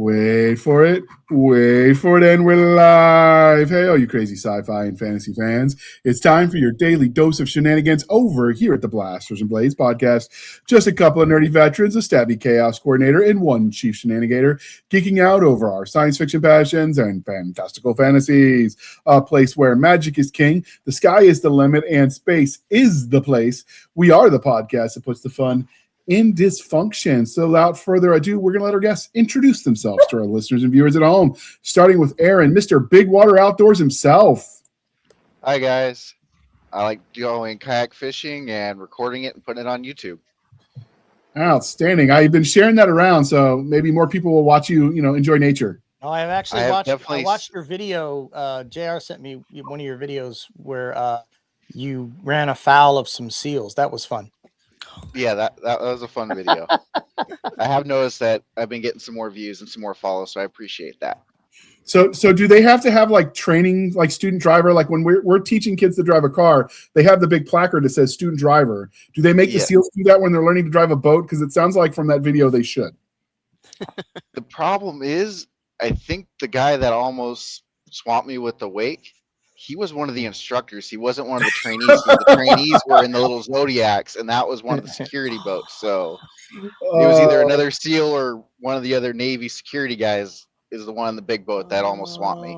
Wait for it, and we're live. Hey, all you crazy sci-fi and fantasy fans. It's time for your daily dose of shenanigans over here at the Blasters and Blades podcast. Just a couple of nerdy veterans, a Stabby chaos coordinator, and one chief shenanigator, geeking out over our science fiction passions and fantastical fantasies. A place where magic is king, the sky is the limit, and space is the place. We are the podcast that puts the fun in dysfunction. So without further ado, we're going to let our guests introduce themselves to our listeners and viewers at home, starting with Aaron, Mr. Big Water Outdoors himself. Hi, guys. I like going kayak fishing and recording it and putting it on YouTube. Outstanding. I've been sharing that around, so maybe more people will watch you, enjoy nature. Oh, I've actually watched your video. JR sent me one of your videos where you ran afoul of some seals. That was fun. Yeah, that was a fun video. I have noticed that I've been getting some more views and some more follows, so I appreciate that. So do they have to have like training, like student driver? Like when we're teaching kids to drive a car, they have the big placard that says student driver. Do they make the SEALs do that when they're learning to drive a boat? Because it sounds like from that video they should. The problem is, I think the guy that almost swamped me with the wake, he was one of the instructors. He wasn't one of the trainees. The trainees were in the little Zodiacs, and that was one of the security boats. So it was either another SEAL or one of the other Navy security guys is the one in the big boat that almost swamped me.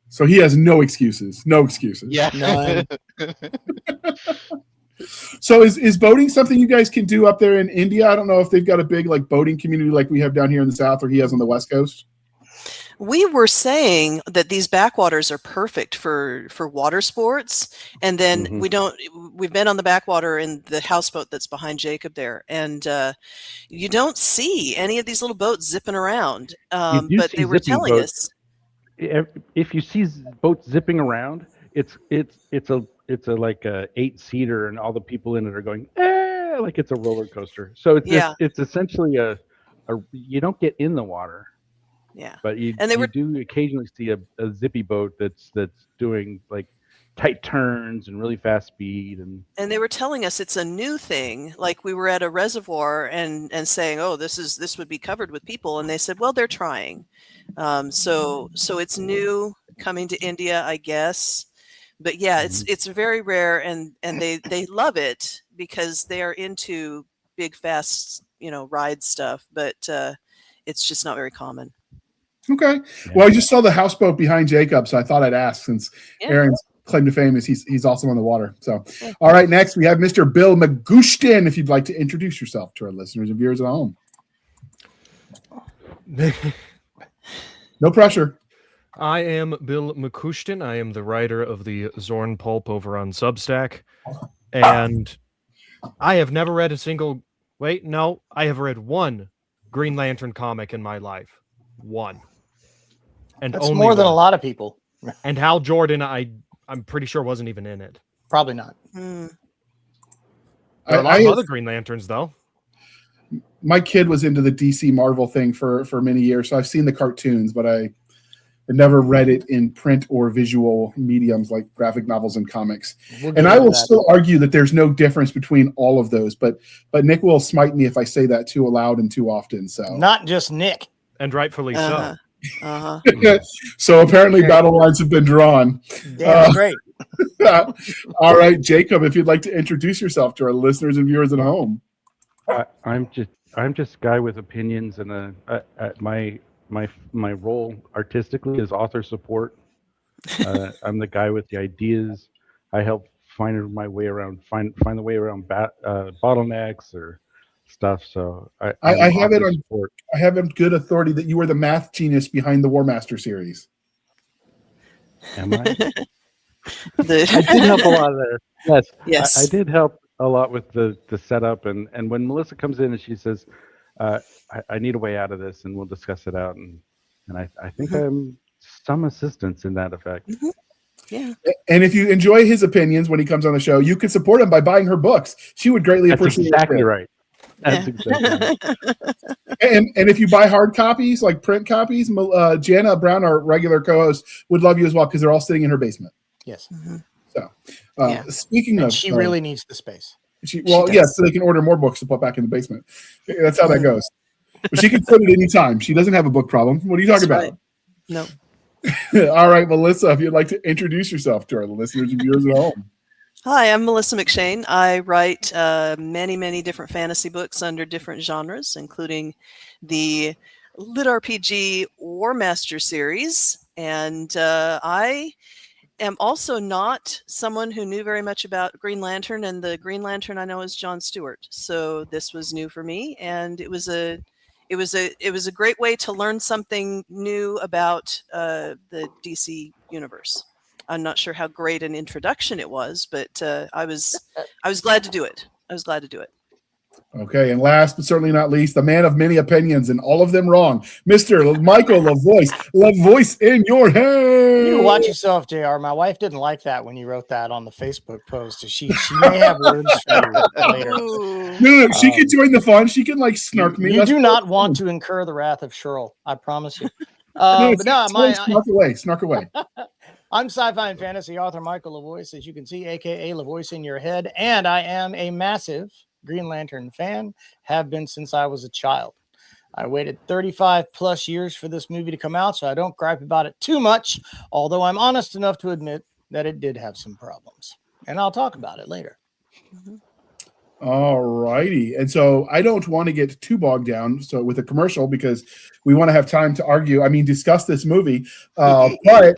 So he has no excuses. No excuses. Yeah. None. So is boating something you guys can do up there in India? I don't know if they've got a big like boating community like we have down here in the South or he has on the West Coast. We were saying that these backwaters are perfect for water sports, and then we've been on the backwater in the houseboat that's behind Jacob there, and you don't see any of these little boats zipping around. But they were telling us if you see boats zipping around, it's a like a 8-seater, and all the people in it are going like it's a roller coaster. So it's essentially a you don't get in the water. Yeah, but you do occasionally see a zippy boat that's doing like tight turns and really fast speed, and they were telling us it's a new thing. Like we were at a reservoir and saying, oh, this would be covered with people, and they said, well, they're trying. So it's new, coming to India, I guess. But yeah, it's very rare, and they love it because they are into big fast ride stuff, but it's just not very common. Okay. Well, I just saw the houseboat behind Jacob, so I thought I'd ask since Aaron's claim to fame is he's also on the water. So, all right, next we have Mr. Bill McGushton. If you'd like to introduce yourself to our listeners and viewers at home. No pressure. I am Bill McCushton. I am the writer of the Zorn Pulp over on Substack, and I have never read a single. Wait, no, I have read one Green Lantern comic in my life. One. And that's only more than a lot of people. And Hal Jordan, I'm pretty sure wasn't even in it. Probably not. There are a lot of other Green Lanterns, though. My kid was into the DC Marvel thing for many years, so I've seen the cartoons, but I never read it in print or visual mediums like graphic novels and comics. And I will still argue that there's no difference between all of those, but Nick will smite me if I say that too aloud and too often. So not just Nick. And rightfully so. So apparently battle lines have been drawn. Yeah, great. All right, Jacob, if you'd like to introduce yourself to our listeners and viewers at home. I'm just a guy with opinions, and my role artistically is author support. I'm the guy with the ideas. I help find the way around bottlenecks or stuff. So I have it on support. I have in good authority that you were the math genius behind the War Master series. Am I? I did help a lot there. Yes. I did help a lot with the setup, and when Melissa comes in and she says, I need a way out of this, and we'll discuss it out, and I think I'm some assistance in that effect. Yeah. And if you enjoy his opinions when he comes on the show, you can support him by buying her books. She would greatly appreciate it. That's exactly right. That's exactly right. And if you buy hard copies, like print copies, Jana Brown, our regular co-host, would love you as well because they're all sitting in her basement. Yes. So speaking of, she really needs the space. So they can order more books to put back in the basement. That's how that goes. But she can quit at any time. She doesn't have a book problem. What are you talking That's about? No. All right, Melissa, if you'd like to introduce yourself to our listeners and viewers at home. Hi, I'm Melissa McShane. I write many, many different fantasy books under different genres, including the Lit RPG War Master series. And I am also not someone who knew very much about Green Lantern, and the Green Lantern I know is John Stewart. So this was new for me, and it was a great way to learn something new about the DC universe. I'm not sure how great an introduction it was, but I was glad to do it. Okay, and last but certainly not least, the man of many opinions and all of them wrong, Mr. Michael LaVoice. LaVoice in your hand. You watch yourself, JR. My wife didn't like that when you wrote that on the Facebook post. She may have words for you later. No, she can join the fun. She can like snark me. You do not want to incur the wrath of Cheryl. I promise you. Snark away. I'm sci-fi and fantasy author Michael LaVoice, as you can see, aka LaVoice in your head, and I am a massive Green Lantern fan, have been since I was a child. I waited 35 plus years for this movie to come out, so I don't gripe about it too much, although I'm honest enough to admit that it did have some problems, and I'll talk about it later. All righty. And so I don't want to get too bogged down with a commercial because we want to have time to discuss this movie. But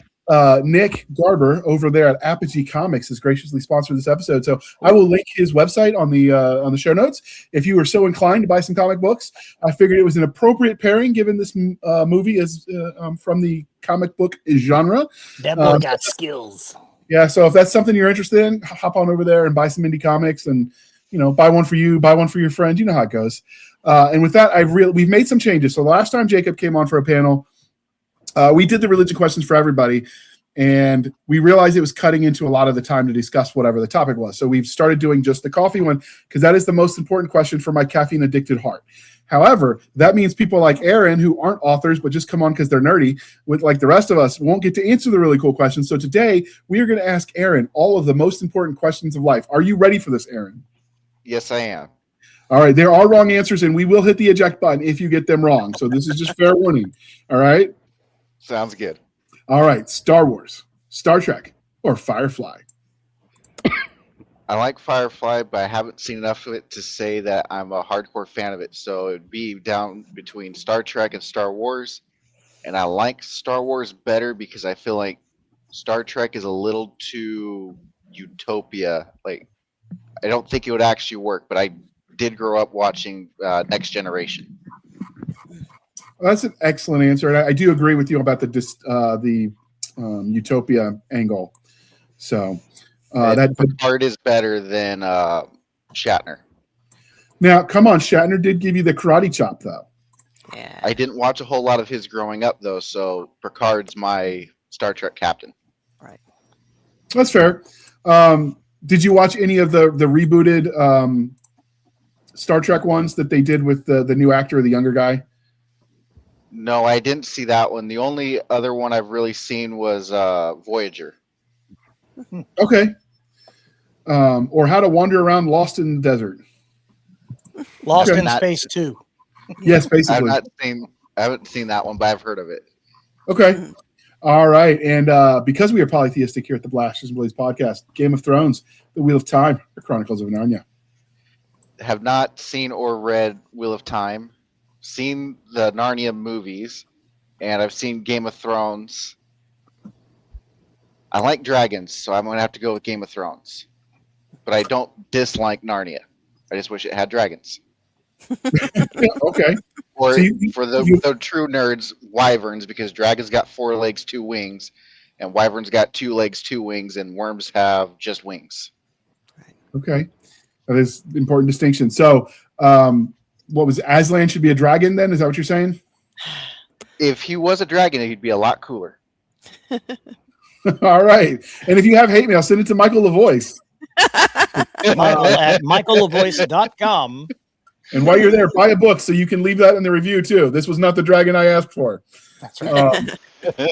Nick Garber over there at Apogee Comics has graciously sponsored this episode. So I will link his website on the show notes. If you were so inclined to buy some comic books, I figured it was an appropriate pairing given this movie is from the comic book genre. That boy got skills. Yeah. So if that's something you're interested in, hop on over there and buy some indie comics and, buy one for you, buy one for your friend. You know how it goes. And with that, we've made some changes. So the last time Jacob came on for a panel, we did the religion questions for everybody, and we realized it was cutting into a lot of the time to discuss whatever the topic was. So we've started doing just the coffee one because that is the most important question for my caffeine-addicted heart. However, that means people like Aaron, who aren't authors but just come on because they're nerdy, with like the rest of us, won't get to answer the really cool questions. So today, we are going to ask Aaron all of the most important questions of life. Are you ready for this, Aaron? Yes, I am. All right, there are wrong answers, and we will hit the eject button if you get them wrong. So this is just fair warning. All right? Sounds good. All right, Star Wars, Star Trek, or Firefly? I like Firefly, but I haven't seen enough of it to say that I'm a hardcore fan of it. So it would be down between Star Trek and Star Wars. And I like Star Wars better because I feel like Star Trek is a little too utopia. Like, I don't think it would actually work, but I did grow up watching Next Generation. Well, that's an excellent answer, and I do agree with you about the utopia angle. So that part is better than Shatner. Now, come on, Shatner did give you the karate chop, though. Yeah. I didn't watch a whole lot of his growing up, though, so Picard's my Star Trek captain. Right. That's fair. Did you watch any of the rebooted Star Trek ones that they did with the new actor, the younger guy? No, I didn't see that one. The only other one I've really seen was Voyager. Okay. Or How to Wander Around Lost in the Desert. Lost in Space 2. Yes, basically. I haven't seen that one, but I've heard of it. Okay. All right. And because we are polytheistic here at the Blasters and Blades podcast, Game of Thrones, The Wheel of Time, or Chronicles of Narnia. Have not seen or read Wheel of Time. Seen the Narnia movies, and I've seen Game of Thrones. I like dragons, so I'm going to have to go with Game of Thrones. But I don't dislike Narnia. I just wish it had dragons. Okay. Or for the true nerds, wyverns, because dragons got 4 legs, 2 wings, and wyverns got 2 legs, 2 wings, and worms have just wings. Okay. That is an important distinction. So, what was Aslan should be a dragon then? Is that what you're saying? If he was a dragon, he'd be a lot cooler. All right. And if you have hate mail, send it to Michael LaVoice. Michael at michaellavoice.com. And while you're there, buy a book so you can leave that in the review too. This was not the dragon I asked for. That's right.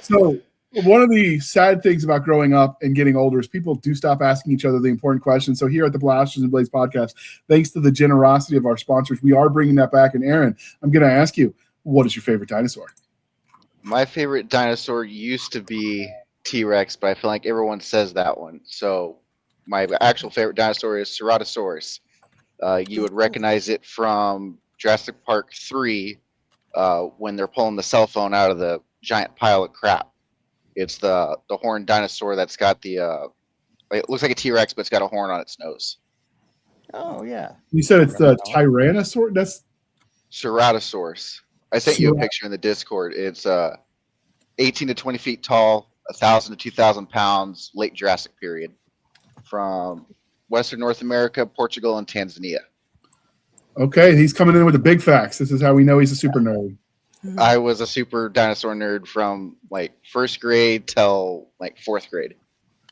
So One of the sad things about growing up and getting older is people do stop asking each other the important questions. So here at the Blasters and Blades podcast, thanks to the generosity of our sponsors, we are bringing that back. And Aaron, I'm going to ask you, what is your favorite dinosaur? My favorite dinosaur used to be T-Rex, but I feel like everyone says that one. So my actual favorite dinosaur is Ceratosaurus. You would recognize it from Jurassic Park 3 when they're pulling the cell phone out of the giant pile of crap. It's the horned dinosaur that's got the it looks like a T-Rex, but it's got a horn on its nose. Oh yeah. You said it's the Tyrannosaurus. That's Ceratosaurus. I sent you a picture in the Discord. It's 18 to 20 feet tall, 1,000 to 2,000 pounds, late Jurassic period, from Western North America, Portugal, and Tanzania. Okay, he's coming in with the big facts. This is how we know he's a super nerd. I was a super dinosaur nerd from like first grade till like fourth grade.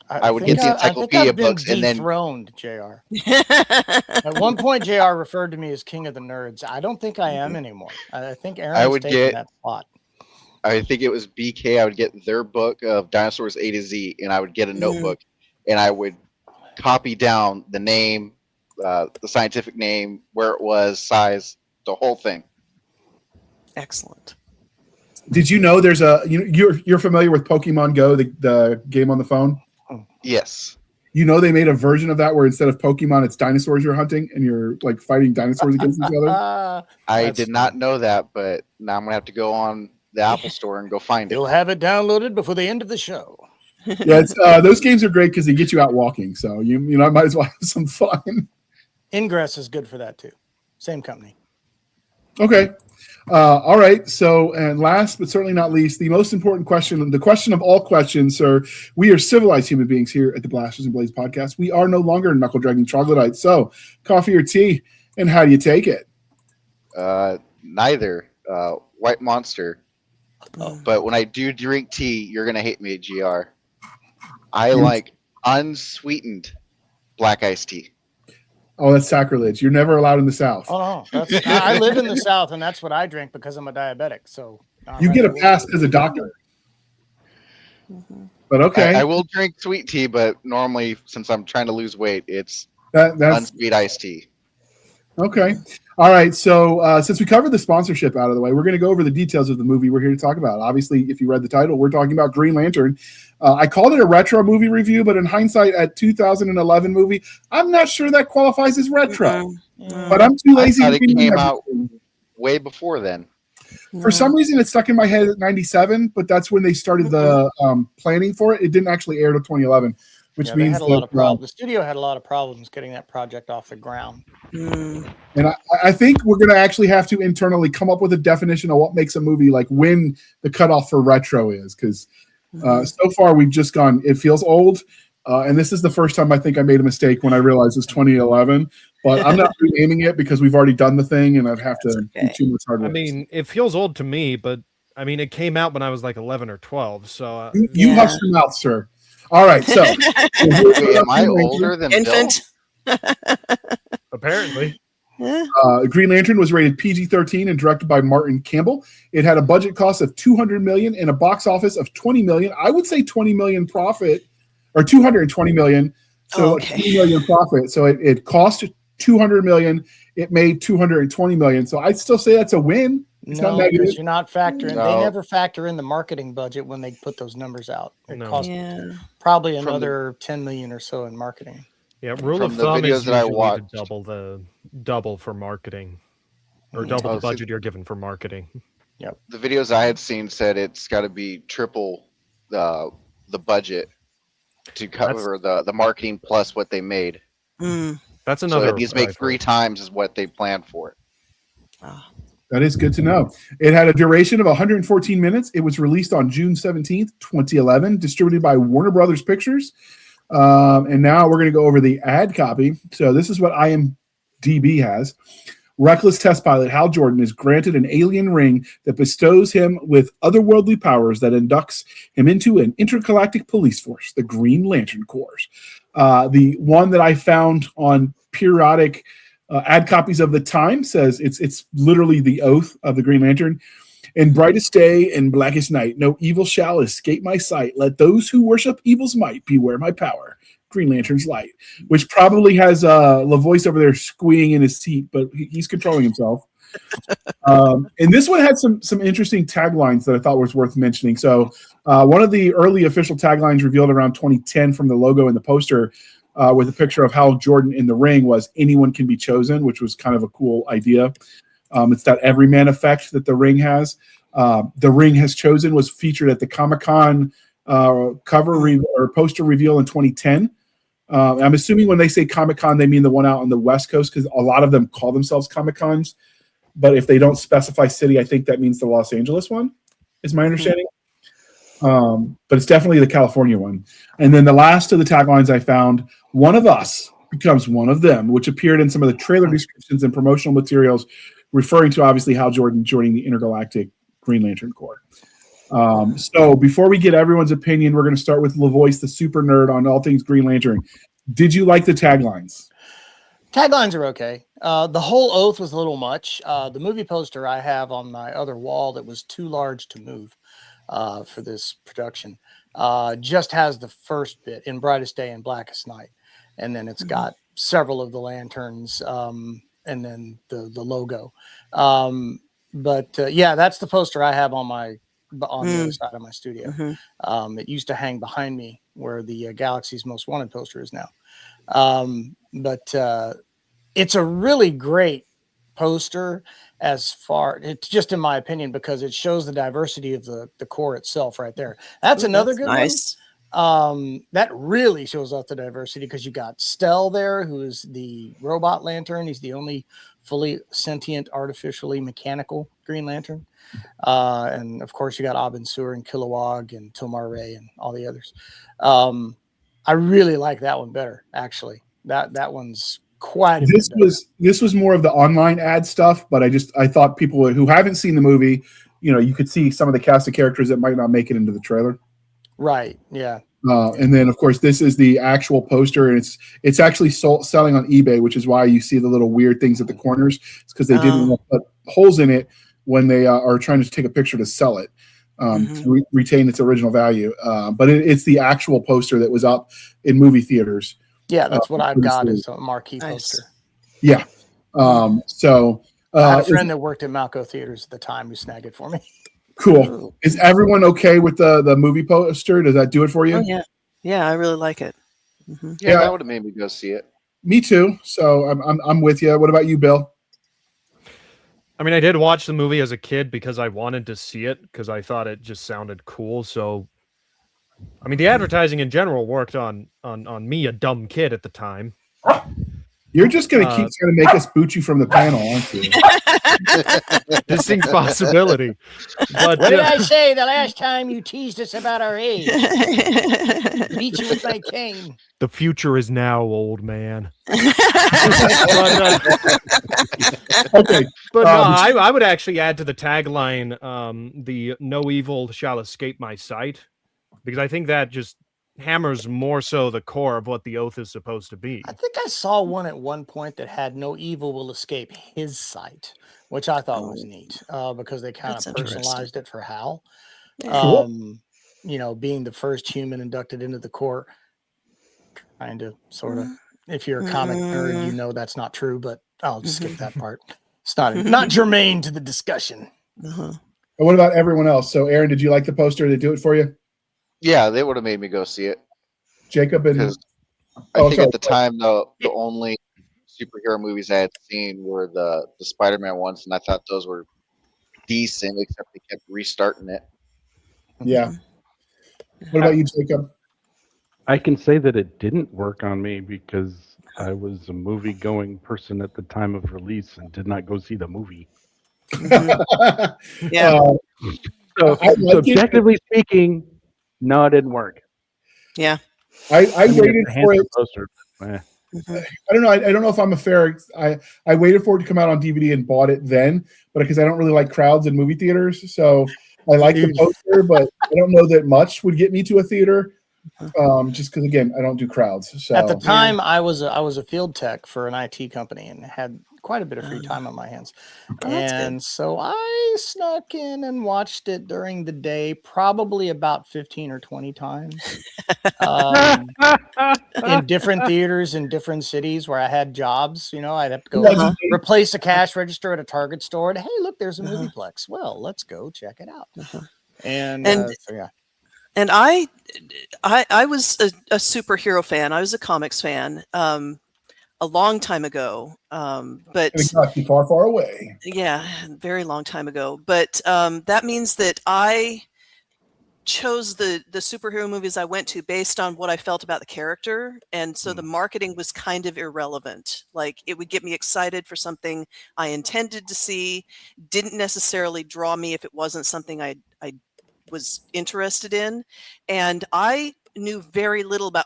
I would get the encyclopedia books and then dethroned JR. At one point, JR referred to me as king of the nerds. I don't think I am anymore. I think Aaron's taking that spot. I think it was BK. I would get their book of dinosaurs A to Z, and I would get a notebook, and I would copy down the name, the scientific name, where it was, size, the whole thing. Excellent. Did you know there's you're familiar with Pokemon Go, the game on the phone? Yes. You know they made a version of that where instead of Pokemon, it's dinosaurs you're hunting, and you're like fighting dinosaurs against each other. I did not know that, but now I'm gonna have to go on the Apple Store and go find it. You'll have it downloaded before the end of the show. Yeah, those games are great because they get you out walking. So you might as well have some fun. Ingress is good for that too. Same company. Okay. All right. So, and last but certainly not least, the most important question, the question of all questions, sir. We are civilized human beings here at the Blasters and Blades podcast. We are no longer knuckle dragging troglodytes. So, coffee or tea, and how do you take it? Neither. White Monster. But when I do drink tea, you're gonna hate me, GR. I like unsweetened black iced tea. Oh, that's sacrilege. You're never allowed in the South. Oh, no. I live in the South, and that's what I drink because I'm a diabetic. So you get a pass as a doctor. But okay. I will drink sweet tea, but normally, since I'm trying to lose weight, it's unsweet iced tea. Okay. All right. So since we covered the sponsorship out of the way, we're going to go over the details of the movie we're here to talk about. Obviously, if you read the title, we're talking about Green Lantern. I called it a retro movie review, but in hindsight, at 2011 movie, I'm not sure that qualifies as retro. But I'm too lazy. I thought it came out way before then. For some reason, it stuck in my head at 97, but that's when they started the planning for it. It didn't actually air till 2011. Which means the studio had a lot of problems getting that project off the ground. And I think we're going to actually have to internally come up with a definition of what makes a movie, like when the cutoff for retro is. Because so far we've just gone, it feels old. And this is the first time I think I made a mistake when I realized it's 2011. But I'm not renaming it because we've already done the thing and I'd have to do too much hard work. I mean, it feels old to me, but I mean, it came out when I was like 11 or 12. So you hush your mouth, sir. All right, so am I older than infant? Apparently. Green Lantern was rated PG-13 and directed by Martin Campbell. It had a budget cost of $200 million and a box office of $20 million. I would say $20 million profit, or $220 million. So $20 million profit. So it cost $200 million. It made $220 million. So I'd still say that's a win. It's no, because you're not factoring. No. They never factor in the marketing budget when they put those numbers out. It cost probably another $10 million or so in marketing. Yeah, rule of thumb is usually double for marketing, or double the budget you're given for marketing. Yep. The videos I had seen said it's got to be triple the budget to cover the marketing plus what they made. That's another. So it needs to make 3 times is what they planned for it. That is good to know. It had a duration of 114 minutes. It was released on June 17th, 2011, distributed by Warner Brothers Pictures. And now we're going to go over the ad copy. So this is what IMDb has. Reckless test pilot Hal Jordan is granted an alien ring that bestows him with otherworldly powers that inducts him into an intergalactic police force, the Green Lantern Corps. The one that I found on periodic ad copies of the time says it's literally the oath of the Green Lantern. In brightest day and blackest night, no evil shall escape my sight. Let those who worship evil's might beware my power. Green Lantern's light, which probably has LaVoice over there squeeing in his seat, but he's controlling himself. And this one had some interesting taglines that I thought was worth mentioning. So one of the early official taglines revealed around 2010 from the logo and the poster with a picture of Hal Jordan in the ring was "Anyone can be chosen," which was kind of a cool idea. It's that everyman effect that the ring has. The ring has chosen was featured at the Comic-Con cover or poster reveal in 2010. I'm assuming when they say Comic-Con, they mean the one out on the West Coast, because a lot of them call themselves Comic-Cons. But if they don't specify city, I think that means the Los Angeles one, is my understanding. But it's definitely the California one. And then the last of the taglines I found, "One of us becomes one of them," which appeared in some of the trailer descriptions and promotional materials, referring to obviously Hal Jordan joining the intergalactic Green Lantern Corps. So before we get everyone's opinion, we're going to start with LaVoice, the super nerd on all things Green Lantern. Did you like the taglines? Taglines are okay. The whole oath was a little much. The movie poster I have on my other wall that was too large to move for this production just has the first bit, "In brightest day and blackest night," and then it's got several of the lanterns and then the logo. Yeah, that's the poster I have on the other side of my studio. It used to hang behind me where the Galaxy's Most Wanted poster is now. It's a really great poster it's just in my opinion, because it shows the diversity of the Corps itself right there. That's another good nice one. That really shows off the diversity, because you got Stel there, who is the robot lantern. He's the only fully sentient, artificially mechanical Green Lantern. And of course you got Abin Sur and Kilowog and Tomar Ray and all the others. I really like that one better, actually. That one's quite a bit better. This was more of the online ad stuff, but I thought people who haven't seen the movie, you could see some of the cast of characters that might not make it into the trailer. Right. Yeah. And then of course this is the actual poster, and it's actually selling on eBay, which is why you see the little weird things at the corners. It's because they didn't want to put holes in it when they are trying to take a picture to sell it. To retain its original value. But it's the actual poster that was up in movie theaters. Yeah, that's what I've got, is a marquee poster. Yeah. I had a friend that worked at Malco Theaters at the time who snagged it for me. Cool. Is everyone okay with the movie poster? Does that do it for you? Oh, yeah. Yeah, I really like it. Yeah, that would have made me go see it. Me too. So I'm with you. What about you, Bill? I mean, I did watch the movie as a kid because I wanted to see it, because I thought it just sounded cool. So, I mean, the advertising in general worked on me, a dumb kid at the time. You're just going to keep trying to make us boot you from the panel, aren't you? Distinct possibility. But, what did I say the last time you teased us about our age? Beat you with my cane. The future is now, old man. Okay. But no, I would actually add to the tagline, the "No evil shall escape my sight," because I think that just hammers more so the core of what the oath is supposed to be. I think I saw one at one point that had "No evil will escape his sight," which I thought was neat, because they kind of personalized it for Hal. Being the first human inducted into the Corps. Kind of, sort of. If you're a comic nerd, that's not true, but I'll just skip that part. It's not germane to the discussion. And what about everyone else? So, Aaron, did you like the poster? Did it do it for you? Yeah, they would have made me go see it. Jacob and I think at the time the only superhero movies I had seen were the Spider-Man ones, and I thought those were decent, except they kept restarting it. Yeah. What about you, Jacob? I can say that it didn't work on me because I was a movie-going person at the time of release and did not go see the movie. Yeah. So objectively speaking, no, it didn't work. Yeah. I waited for it. Poster. I don't know. I don't know if I'm a fair. I waited for it to come out on DVD and bought it then, but because I don't really like crowds in movie theaters, so I like the poster, but I don't know that much would get me to a theater. Just because, again, I don't do crowds. So at the time, I was a field tech for an IT company and had quite a bit of free time on my hands. That's And good. so I snuck in and watched it during the day, probably about 15 or 20 times. In different theaters in different cities where I had jobs. I'd have to go replace a cash register at a Target store. And hey, look, there's a Movieplex. Well, let's go check it out. And so, yeah. And I was a superhero fan. I was a comics fan a long time ago. But it's not too far away. Yeah, very long time ago. But that means that I chose the superhero movies I went to based on what I felt about the character. And so the marketing was kind of irrelevant. Like, it would get me excited for something I intended to see, didn't necessarily draw me if it wasn't something I was interested in. And I knew very little about,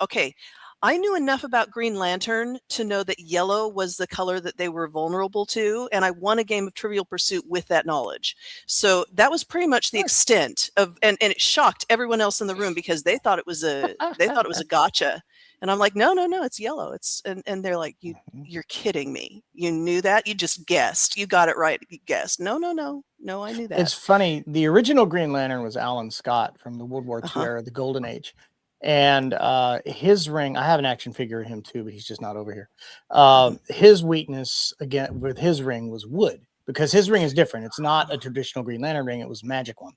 I knew enough about Green Lantern to know that yellow was the color that they were vulnerable to, and I won a game of Trivial Pursuit with that knowledge. So that was pretty much the extent of, and it shocked everyone else in the room because they thought it was a gotcha. And I'm like, no, it's yellow. And they're like, you're kidding me. You knew that? You just guessed. You got it right. You guessed. No, I knew that. It's funny. The original Green Lantern was Alan Scott from the World War II era, the Golden Age. And his ring, I have an action figure of him too, but he's just not over here. His weakness again with his ring was wood, because his ring is different. It's not a traditional Green Lantern ring. It was a magic one.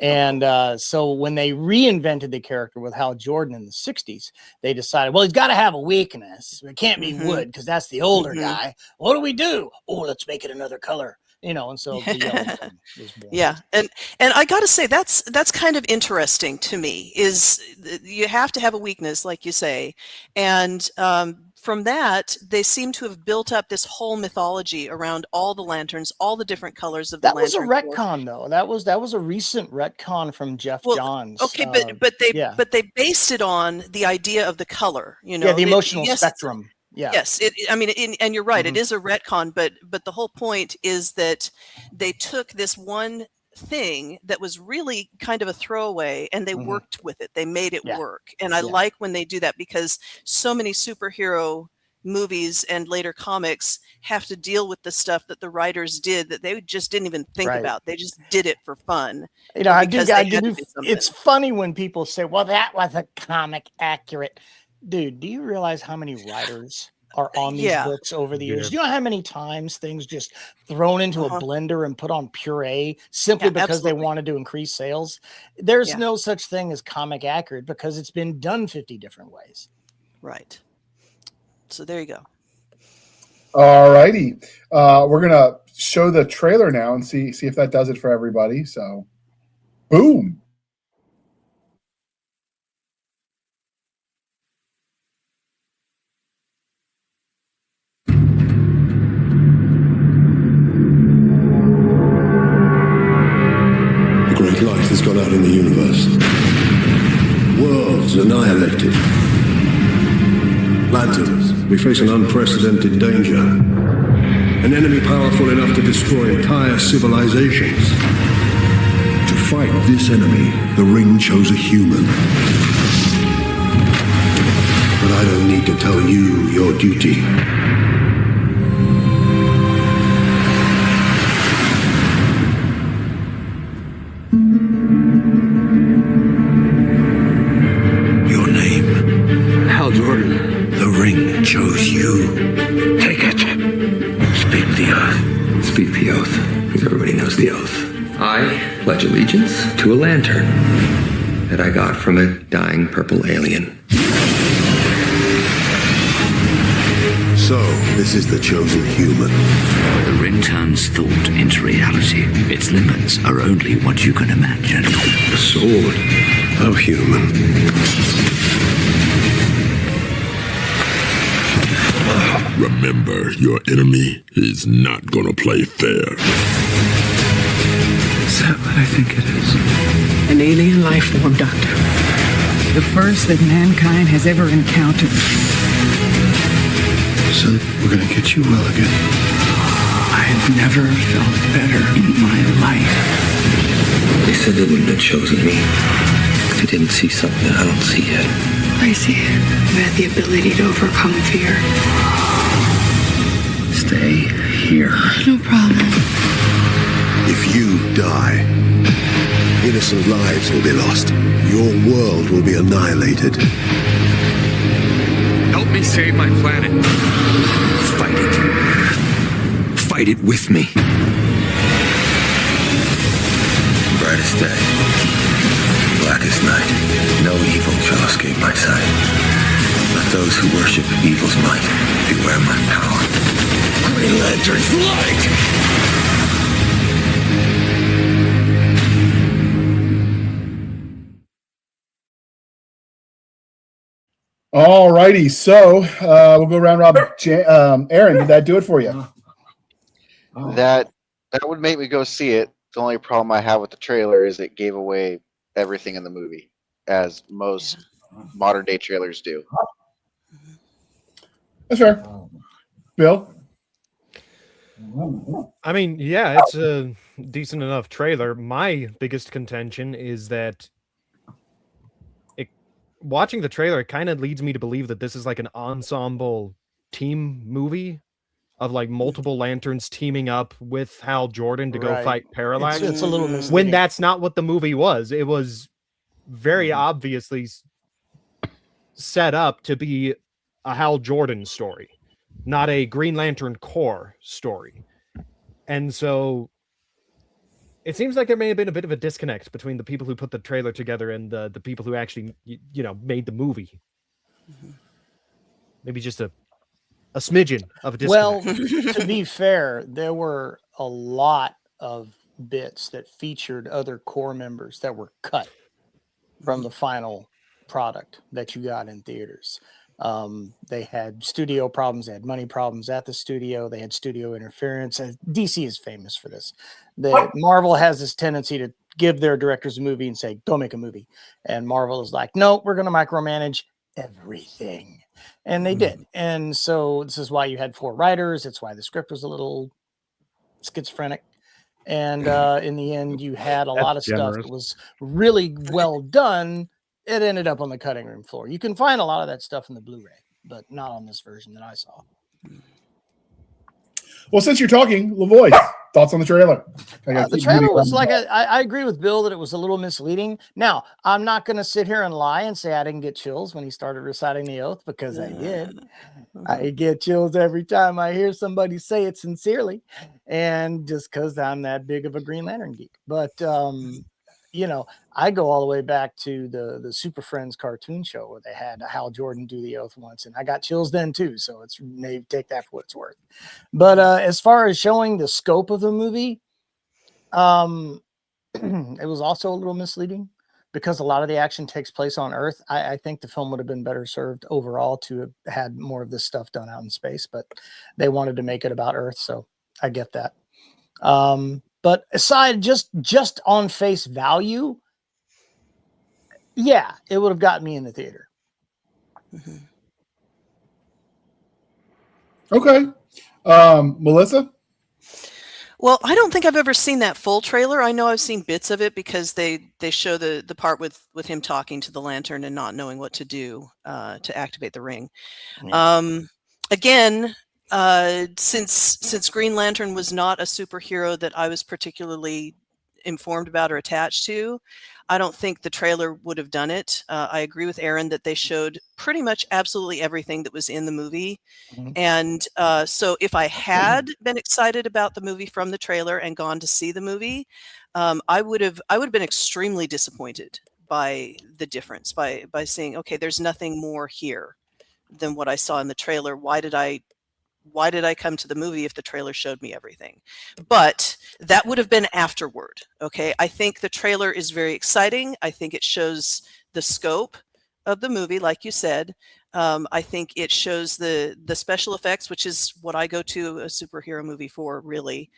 And so when they reinvented the character with Hal Jordan in the 60s, they decided, well, he's got to have a weakness. It can't be wood because that's the older guy. What do we do? Oh, let's make it another color. And so the yellow was born. Yeah, and I got to say that's kind of interesting to me. Is you have to have a weakness, like you say, and from that they seem to have built up this whole mythology around all the lanterns, all the different colors of the lantern. That was a retcon, though. That was a recent retcon from Jeff Johns. Okay, but they based it on the idea of the color. The emotional spectrum. Yeah. Yes. And you're right. It is a retcon, but the whole point is that they took this one thing that was really kind of a throwaway and they worked with it. They made it work. And I like when they do that, because so many superhero movies and later comics have to deal with the stuff that the writers did that they just didn't even think about. They just did it for fun. It's funny when people say, well, that wasn't comic accurate. Dude, do you realize how many writers are on these books over the years? Do you know how many times things just thrown into a blender and put on puree simply because they wanted to increase sales? There's no such thing as comic accurate because it's been done 50 different ways. Right. So there you go. All righty. We're going to show the trailer now and see if that does it for everybody. So, boom. Light has gone out in the universe. Worlds annihilated. Lanterns, we face an unprecedented danger. An enemy powerful enough to destroy entire civilizations. To fight this enemy, the Ring chose a human. But I don't need to tell you your duty. Hal Jordan. The Ring chose you. Take it. Speak the oath. Speak the oath, because everybody knows the oath. I pledge allegiance to a lantern that I got from a dying purple alien. So, this is the chosen human. The Ring turns thought into reality. Its limits are only what you can imagine. The sword of human. Remember, your enemy is not gonna play fair. Is that what I think it is? An alien life form, Doctor. The first that mankind has ever encountered. Son, we're gonna get you well again. I've never felt better in my life. They said they wouldn't have chosen me. They didn't see something I don't see yet. I see. You had the ability to overcome fear. stay here. No problem. If you die, innocent lives will be lost. Your world will be annihilated. Help me save my planet. Fight it. Fight it with me. Brightest day, blackest night. No evil shall escape my sight. Let those who worship evil's might beware my power. Green Lantern's light! All righty, so we'll go round robin. Aaron, did that do it for you? That would make me go see it. The only problem I have with the trailer is it gave away everything in the movie, as most modern day trailers do. That's fair. Bill? I mean, yeah, it's a decent enough trailer. My biggest contention is that watching the trailer, it kind of leads me to believe that this is like an ensemble team movie of like multiple lanterns teaming up with Hal Jordan to go fight Parallax. It's a little misleading. When that's not what the movie was. It was very obviously set up to be a Hal Jordan story, not a Green Lantern Corps story. And so it seems like there may have been a bit of a disconnect between the people who put the trailer together and the people who actually, made the movie. Maybe just a smidgen of a disconnect. Well, to be fair, there were a lot of bits that featured other core members that were cut from the final product that you got in theaters. They had studio problems, they had money problems at the studio, they had studio interference. And DC is famous for this. Marvel has this tendency to give their directors a movie and say, go make a movie. And Marvel is like, no, we're going to micromanage everything. And they did. And so this is why you had 4 writers. It's why the script was a little schizophrenic. And in the end, you had a lot of stuff that was really well done. It ended up on the cutting room floor. You can find a lot of that stuff in the Blu-ray, but not on this version that I saw. Well, since you're talking, Lavoie, thoughts on the trailer? The trailer was like, I agree with Bill that it was a little misleading. Now, I'm not going to sit here and lie and say I didn't get chills when he started reciting the oath, because I did. I get chills every time I hear somebody say it sincerely, and just because I'm that big of a Green Lantern geek. But, I go all the way back to the Super Friends cartoon show where they had Hal Jordan do the oath once, and I got chills then too. So it's maybe take that for what it's worth. But as far as showing the scope of the movie, it was also a little misleading because a lot of the action takes place on Earth. I think the film would have been better served overall to have had more of this stuff done out in space, but they wanted to make it about Earth, so I get that. But aside, just on face value, yeah, it would have gotten me in the theater. Okay. Melissa? Well, I don't think I've ever seen that full trailer. I know I've seen bits of it because they show the part with him talking to the lantern and not knowing what to do to activate the ring. Yeah. Again, since Green Lantern was not a superhero that I was particularly informed about or attached to, I don't think the trailer would have done it. I agree with Aaron that they showed pretty much absolutely everything that was in the movie. And so if I had been excited about the movie from the trailer and gone to see the movie, I would have been extremely disappointed by the difference, by seeing, okay, there's nothing more here than what I saw in the trailer. Why did I come to the movie if the trailer showed me everything? But that would have been afterward. Okay. I think the trailer is very exciting. I think it shows the scope of the movie, like you said. I think it shows the special effects, which is what I go to a superhero movie for, really,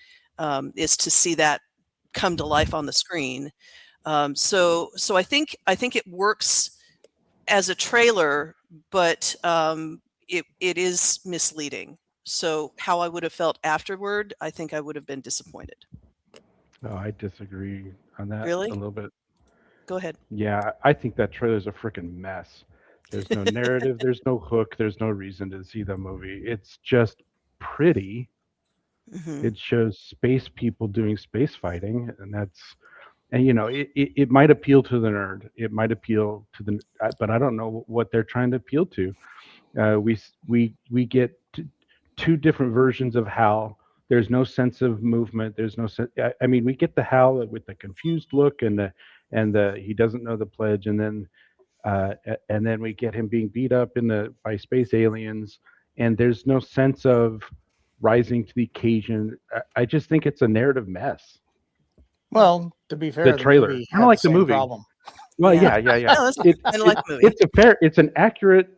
is to see that come to life on the screen. So I think it works as a trailer, but it is misleading. So how I would have felt afterward, I think I would have been disappointed. Oh, I disagree on that Really? a little bit. Go ahead. Yeah, I think that trailer's a freaking mess. There's no narrative, there's no hook, there's no reason to see the movie. It's just pretty It shows space people doing space fighting, and it might appeal to the nerd. It might appeal to but I don't know what they're trying to appeal to. We get two different versions of Hal. There's no sense of movement. There's no sense. I mean, we get the Hal with the confused look and the he doesn't know the pledge, and then we get him being beat up by space aliens, and there's no sense of rising to the occasion. I just think it's a narrative mess. Well, to be fair, the trailer, I don't like the movie. Problem. Well, yeah. No, I like the movie. It's an accurate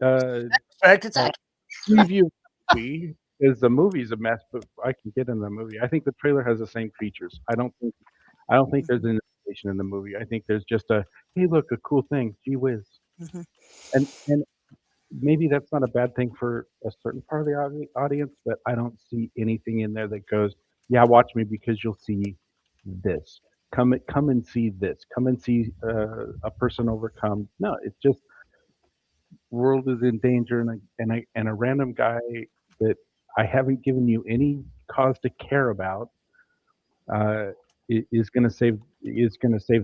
it's preview movie. Is the movie's a mess, but I can get in the movie. I think the trailer has the same features. I don't think there's an innovation in the movie. I think there's just hey, look, a cool thing, gee whiz. And maybe that's not a bad thing for a certain part of the audience, but I don't see anything in there that goes, yeah, watch me because you'll see this. Come and see this. Come and see a person overcome. No, it's just world is in danger, and a random guy that I haven't given you any cause to care about is going to save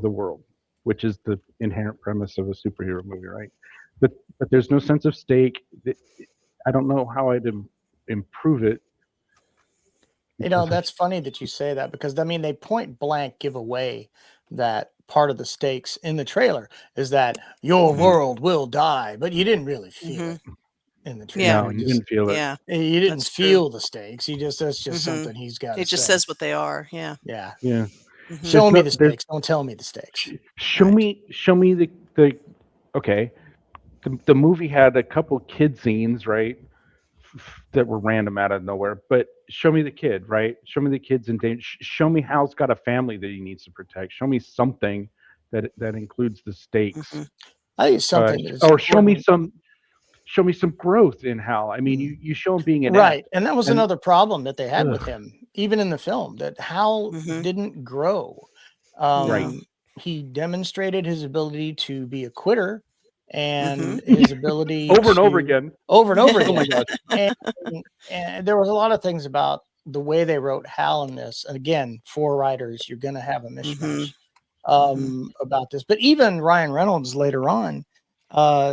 the world, which is the inherent premise of a superhero movie, right? But there's no sense of stake. I don't know how I'd improve it. That's funny that you say that, because I mean, they point blank give away that part of the stakes in the trailer is that your world will die, but you didn't really feel it in the trailer. Yeah, you didn't feel it. Yeah, you didn't feel the stakes. That's just something he's got. It just says what they are. Yeah. Show me the stakes. Don't tell me the stakes. Show me the okay. The movie had a couple kid scenes, right, that were random out of nowhere. But show me the kid, right? Show me the kid's in danger. Show me Hal's got a family that he needs to protect. Show me something that includes the stakes. I think something. Or show me some growth in Hal. I mean, you show him being an right, and that was another problem that they had with him, even in the film, that Hal didn't grow. Right. He demonstrated his ability to be a quitter. And his ability over and over again. Oh my God. And there was a lot of things about the way they wrote Hal in this. And again, for writers, you're going to have a mishmash about this. But even Ryan Reynolds later on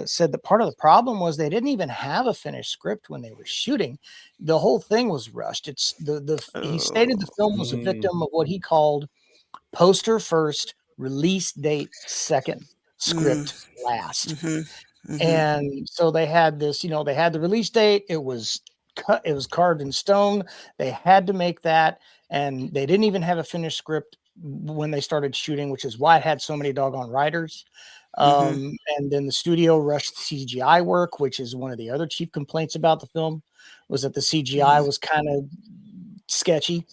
said that part of the problem was they didn't even have a finished script when they were shooting. The whole thing was rushed. He stated the film was a victim of what he called poster first, release date second. Script last. And so they had this, they had the release date. It was carved in stone. They had to make that, and they didn't even have a finished script when they started shooting, which is why it had so many doggone writers. And then the studio rushed CGI work, which is one of the other chief complaints about the film, was that the CGI was kind of sketchy.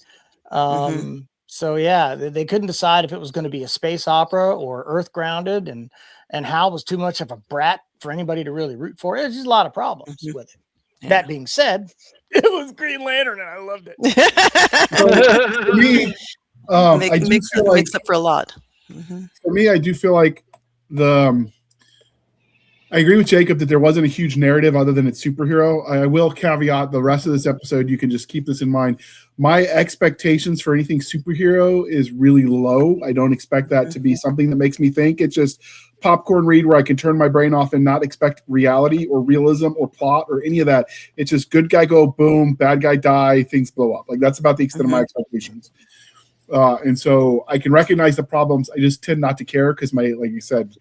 So yeah, they couldn't decide if it was going to be a space opera or Earth grounded, and Hal was too much of a brat for anybody to really root for. There's just a lot of problems with it. Yeah. That being said, it was Green Lantern, and I loved it. For me, makes up for a lot. For me, I do feel like I agree with Jacob that there wasn't a huge narrative other than its superhero. I will caveat the rest of this episode. You can just keep this in mind. My expectations for anything superhero is really low. I don't expect that to be something that makes me think. It's just popcorn read where I can turn my brain off and not expect reality or realism or plot or any of that. It's just good guy go boom, bad guy die, things blow up. Like that's about the extent of my expectations. And so I can recognize the problems. I just tend not to care because like you said,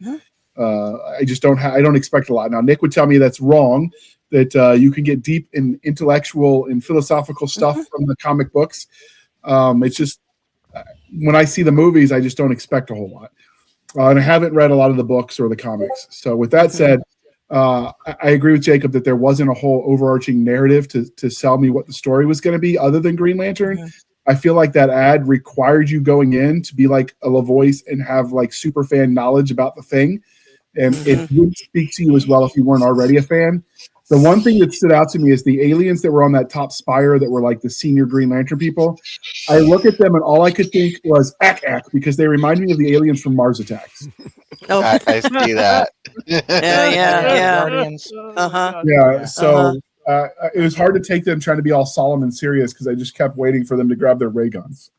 I just I don't expect a lot. Now, Nick would tell me that's wrong, that you can get deep in intellectual and philosophical stuff from the comic books. It's just when I see the movies, I just don't expect a whole lot. And I haven't read a lot of the books or the comics. So with that said, I agree with Jacob that there wasn't a whole overarching narrative to sell me what the story was going to be other than Green Lantern. I feel like that ad required you going in to be like a LaVoice and have like super fan knowledge about the thing. And it wouldn't speak to you as well if you weren't already a fan. The one thing that stood out to me is the aliens that were on that top spire that were like the senior Green Lantern people. I look at them and all I could think was Ack, because they remind me of the aliens from Mars Attacks. Oh, I see that. Yeah. Guardians. Yeah. So it was hard to take them trying to be all solemn and serious because I just kept waiting for them to grab their ray guns.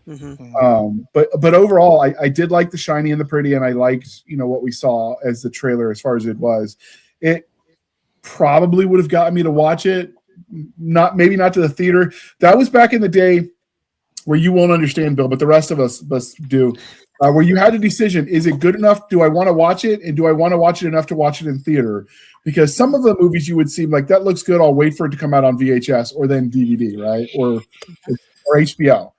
But overall, I did like the shiny and the pretty, and I liked what we saw as the trailer as far as it was. It probably would have gotten me to watch it, maybe not to the theater. That was back in the day where you won't understand, Bill, but the rest of us do. Where you had a decision: is it good enough? Do I want to watch it, and do I want to watch it enough to watch it in theater? Because some of the movies you would seem like that looks good. I'll wait for it to come out on VHS or then DVD, right, or HBO.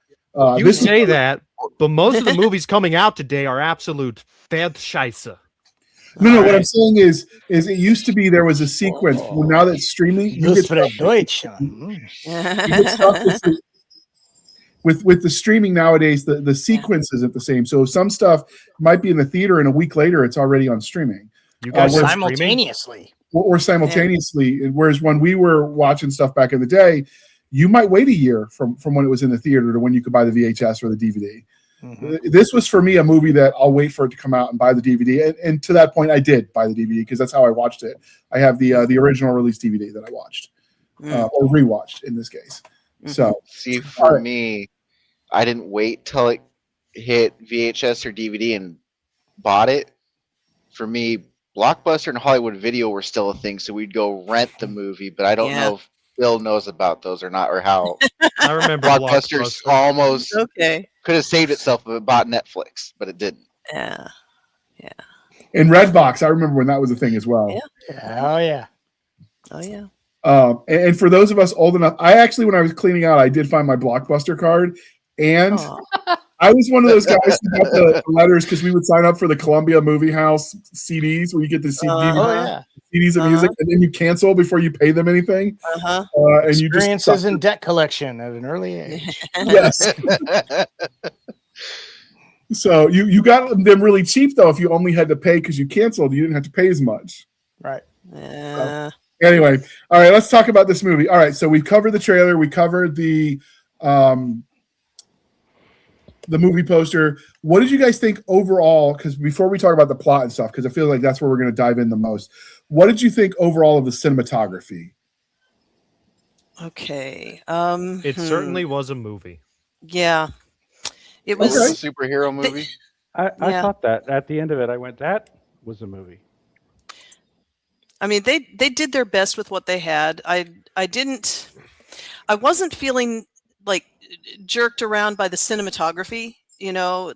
You say that, but most of the movies coming out today are absolute Feldscheisse. No. What I'm saying is it used to be there was a sequence. Well, now that streaming, you get Deutsch. With the streaming nowadays, the sequence isn't the same. So some stuff might be in the theater, and a week later, it's already on streaming. You guys simultaneously. Or simultaneously. Yeah. Whereas when we were watching stuff back in the day, you might wait a year from when it was in the theater to when you could buy the VHS or the DVD. This was for me a movie that I'll wait for it to come out and buy the DVD. And to that point, I did buy the DVD because that's how I watched it. I have the original release DVD that I watched or rewatched in this case. So see, for me, I didn't wait till it hit VHS or DVD and bought it. For me, Blockbuster and Hollywood Video were still a thing, so we'd go rent the movie. But I don't know if Bill knows about those or not, or how. I remember Blockbuster's almost could have saved itself if it bought Netflix, but it didn't. Yeah. And Redbox, I remember when that was a thing as well. Oh yeah. And for those of us old enough, I actually, when I was cleaning out, I did find my Blockbuster card, and I was one of those guys who got the letters because we would sign up for the Columbia Movie House CDs where you get the CDs of music, and then you cancel before you pay them anything. And experiences in debt collection at an early age. Yes. So you got them really cheap though. If you only had to pay because you canceled, you didn't have to pay as much. Right. Anyway, all right, let's talk about this movie. All right, so we covered the trailer, we covered the movie poster. What did you guys think overall? Because before we talk about the plot and stuff, because I feel like that's where we're going to dive in the most. What did you think overall of the cinematography? Okay. It certainly was a movie. Yeah. It was a superhero movie. I thought that at the end of it, I went, that was a movie. I mean, they did their best with what they had. I wasn't feeling like jerked around by the cinematography.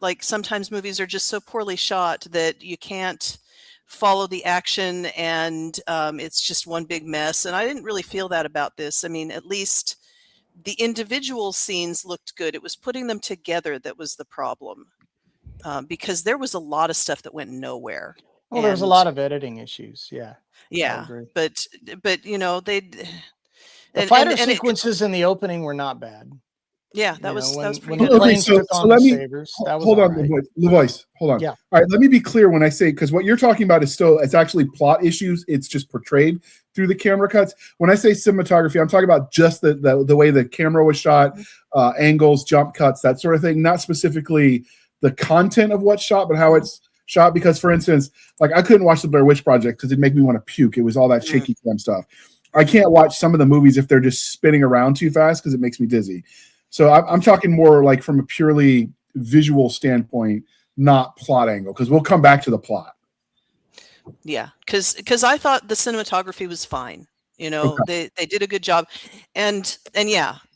Like sometimes movies are just so poorly shot that you can't follow the action, and it's just one big mess. And I didn't really feel that about this. I mean, at least the individual scenes looked good. It was putting them together that was the problem, because there was a lot of stuff that went nowhere. Well, there's a lot of editing issues. Yeah. But they the fighter sequences in the opening were not bad. Yeah, that was pretty good. good. Okay, so let me hold on, LeVoice. Hold on. Yeah. All right, let me be clear when I say, because what you're talking about is it's actually plot issues. It's just portrayed through the camera cuts. When I say cinematography, I'm talking about just the way the camera was shot, angles, jump cuts, that sort of thing. Not specifically the content of what's shot, but how it's shot. Because, for instance, like I couldn't watch the Blair Witch Project because it'd make me want to puke. It was all that shaky cam stuff. I can't watch some of the movies if they're just spinning around too fast because it makes me dizzy. So I'm talking more like from a purely visual standpoint, not plot angle, because we'll come back to the plot. Yeah, because I thought the cinematography was fine. They did a good job, and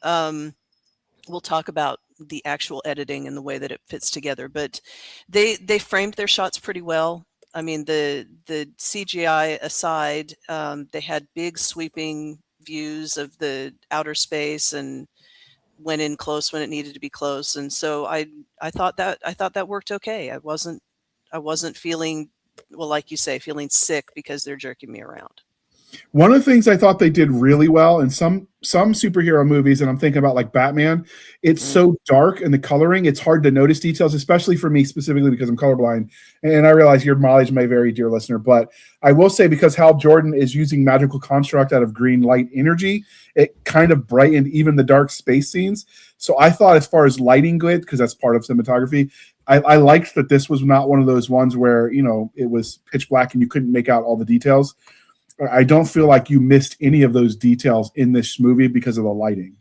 we'll talk about the actual editing and the way that it fits together. But they framed their shots pretty well. I mean, the CGI aside, they had big sweeping views of the outer space and went in close when it needed to be close. And so I thought that worked okay. I wasn't feeling, well, like you say, feeling sick because they're jerking me around. One of the things I thought they did really well in some superhero movies, and I'm thinking about like Batman, it's so dark and the coloring, it's hard to notice details, especially for me specifically because I'm colorblind. And I realize your mileage may vary, dear listener, but I will say because Hal Jordan is using magical construct out of green light energy, it kind of brightened even the dark space scenes. So I thought as far as lighting good, because that's part of cinematography, I liked that this was not one of those ones where, it was pitch black and you couldn't make out all the details. I don't feel like you missed any of those details in this movie because of the lighting.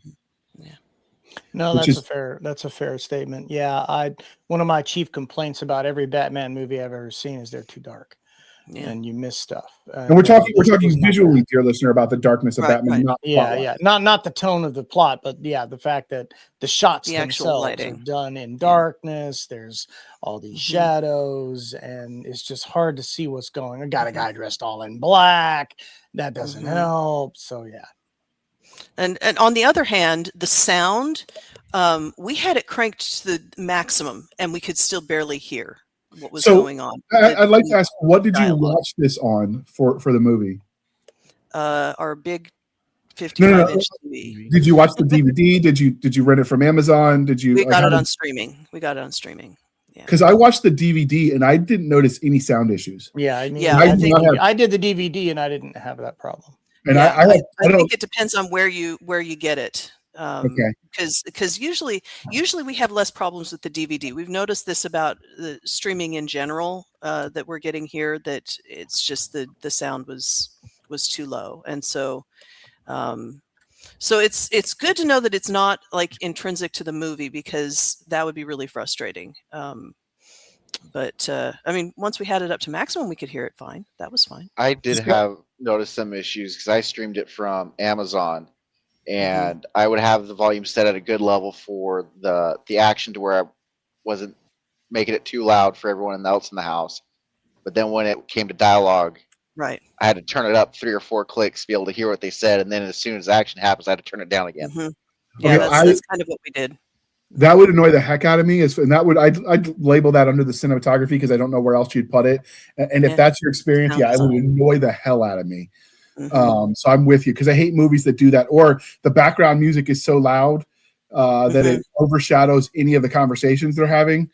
No, that's a fair statement. Yeah, one of my chief complaints about every Batman movie I've ever seen is they're too dark, and you miss stuff. And we're talking visually, dear listener, about the darkness of Batman. Right. Not the tone of the plot, but the fact that the shots themselves are done in darkness. There's all these shadows, and it's just hard to see what's going on. Got a guy dressed all in black. That doesn't help. So yeah. And on the other hand, the sound, we had it cranked to the maximum, and we could still barely hear what was going on. I'd like to ask, what did you watch this on for the movie? Our big 55-inch TV. Did you watch the DVD? Did you rent it from Amazon? We got it on streaming. Yeah. Because I watched the DVD and I didn't notice any sound issues. Yeah, I did the DVD and I didn't have that problem. And I think it depends on where you get it. Because usually we have less problems with the DVD. We've noticed this about the streaming in general, that we're getting here, that it's just the sound was too low. And so it's good to know that it's not like intrinsic to the movie, because that would be really frustrating. But I mean, once we had it up to maximum, we could hear it fine. That was fine. I did have noticed some issues because I streamed it from Amazon, and I would have the volume set at a good level for the action to where I wasn't making it too loud for everyone else in the house. But then when it came to dialogue, right, I had to turn it up 3 or 4 clicks to be able to hear what they said, and then as soon as action happens, I had to turn it down again. Yeah, that's kind of what we did. That would annoy the heck out of me, and that would I'd label that under the cinematography because I don't know where else you'd put it. And if that's your experience, it would annoy the hell out of me. So I'm with you because I hate movies that do that, or the background music is so loud that it overshadows any of the conversations they're having.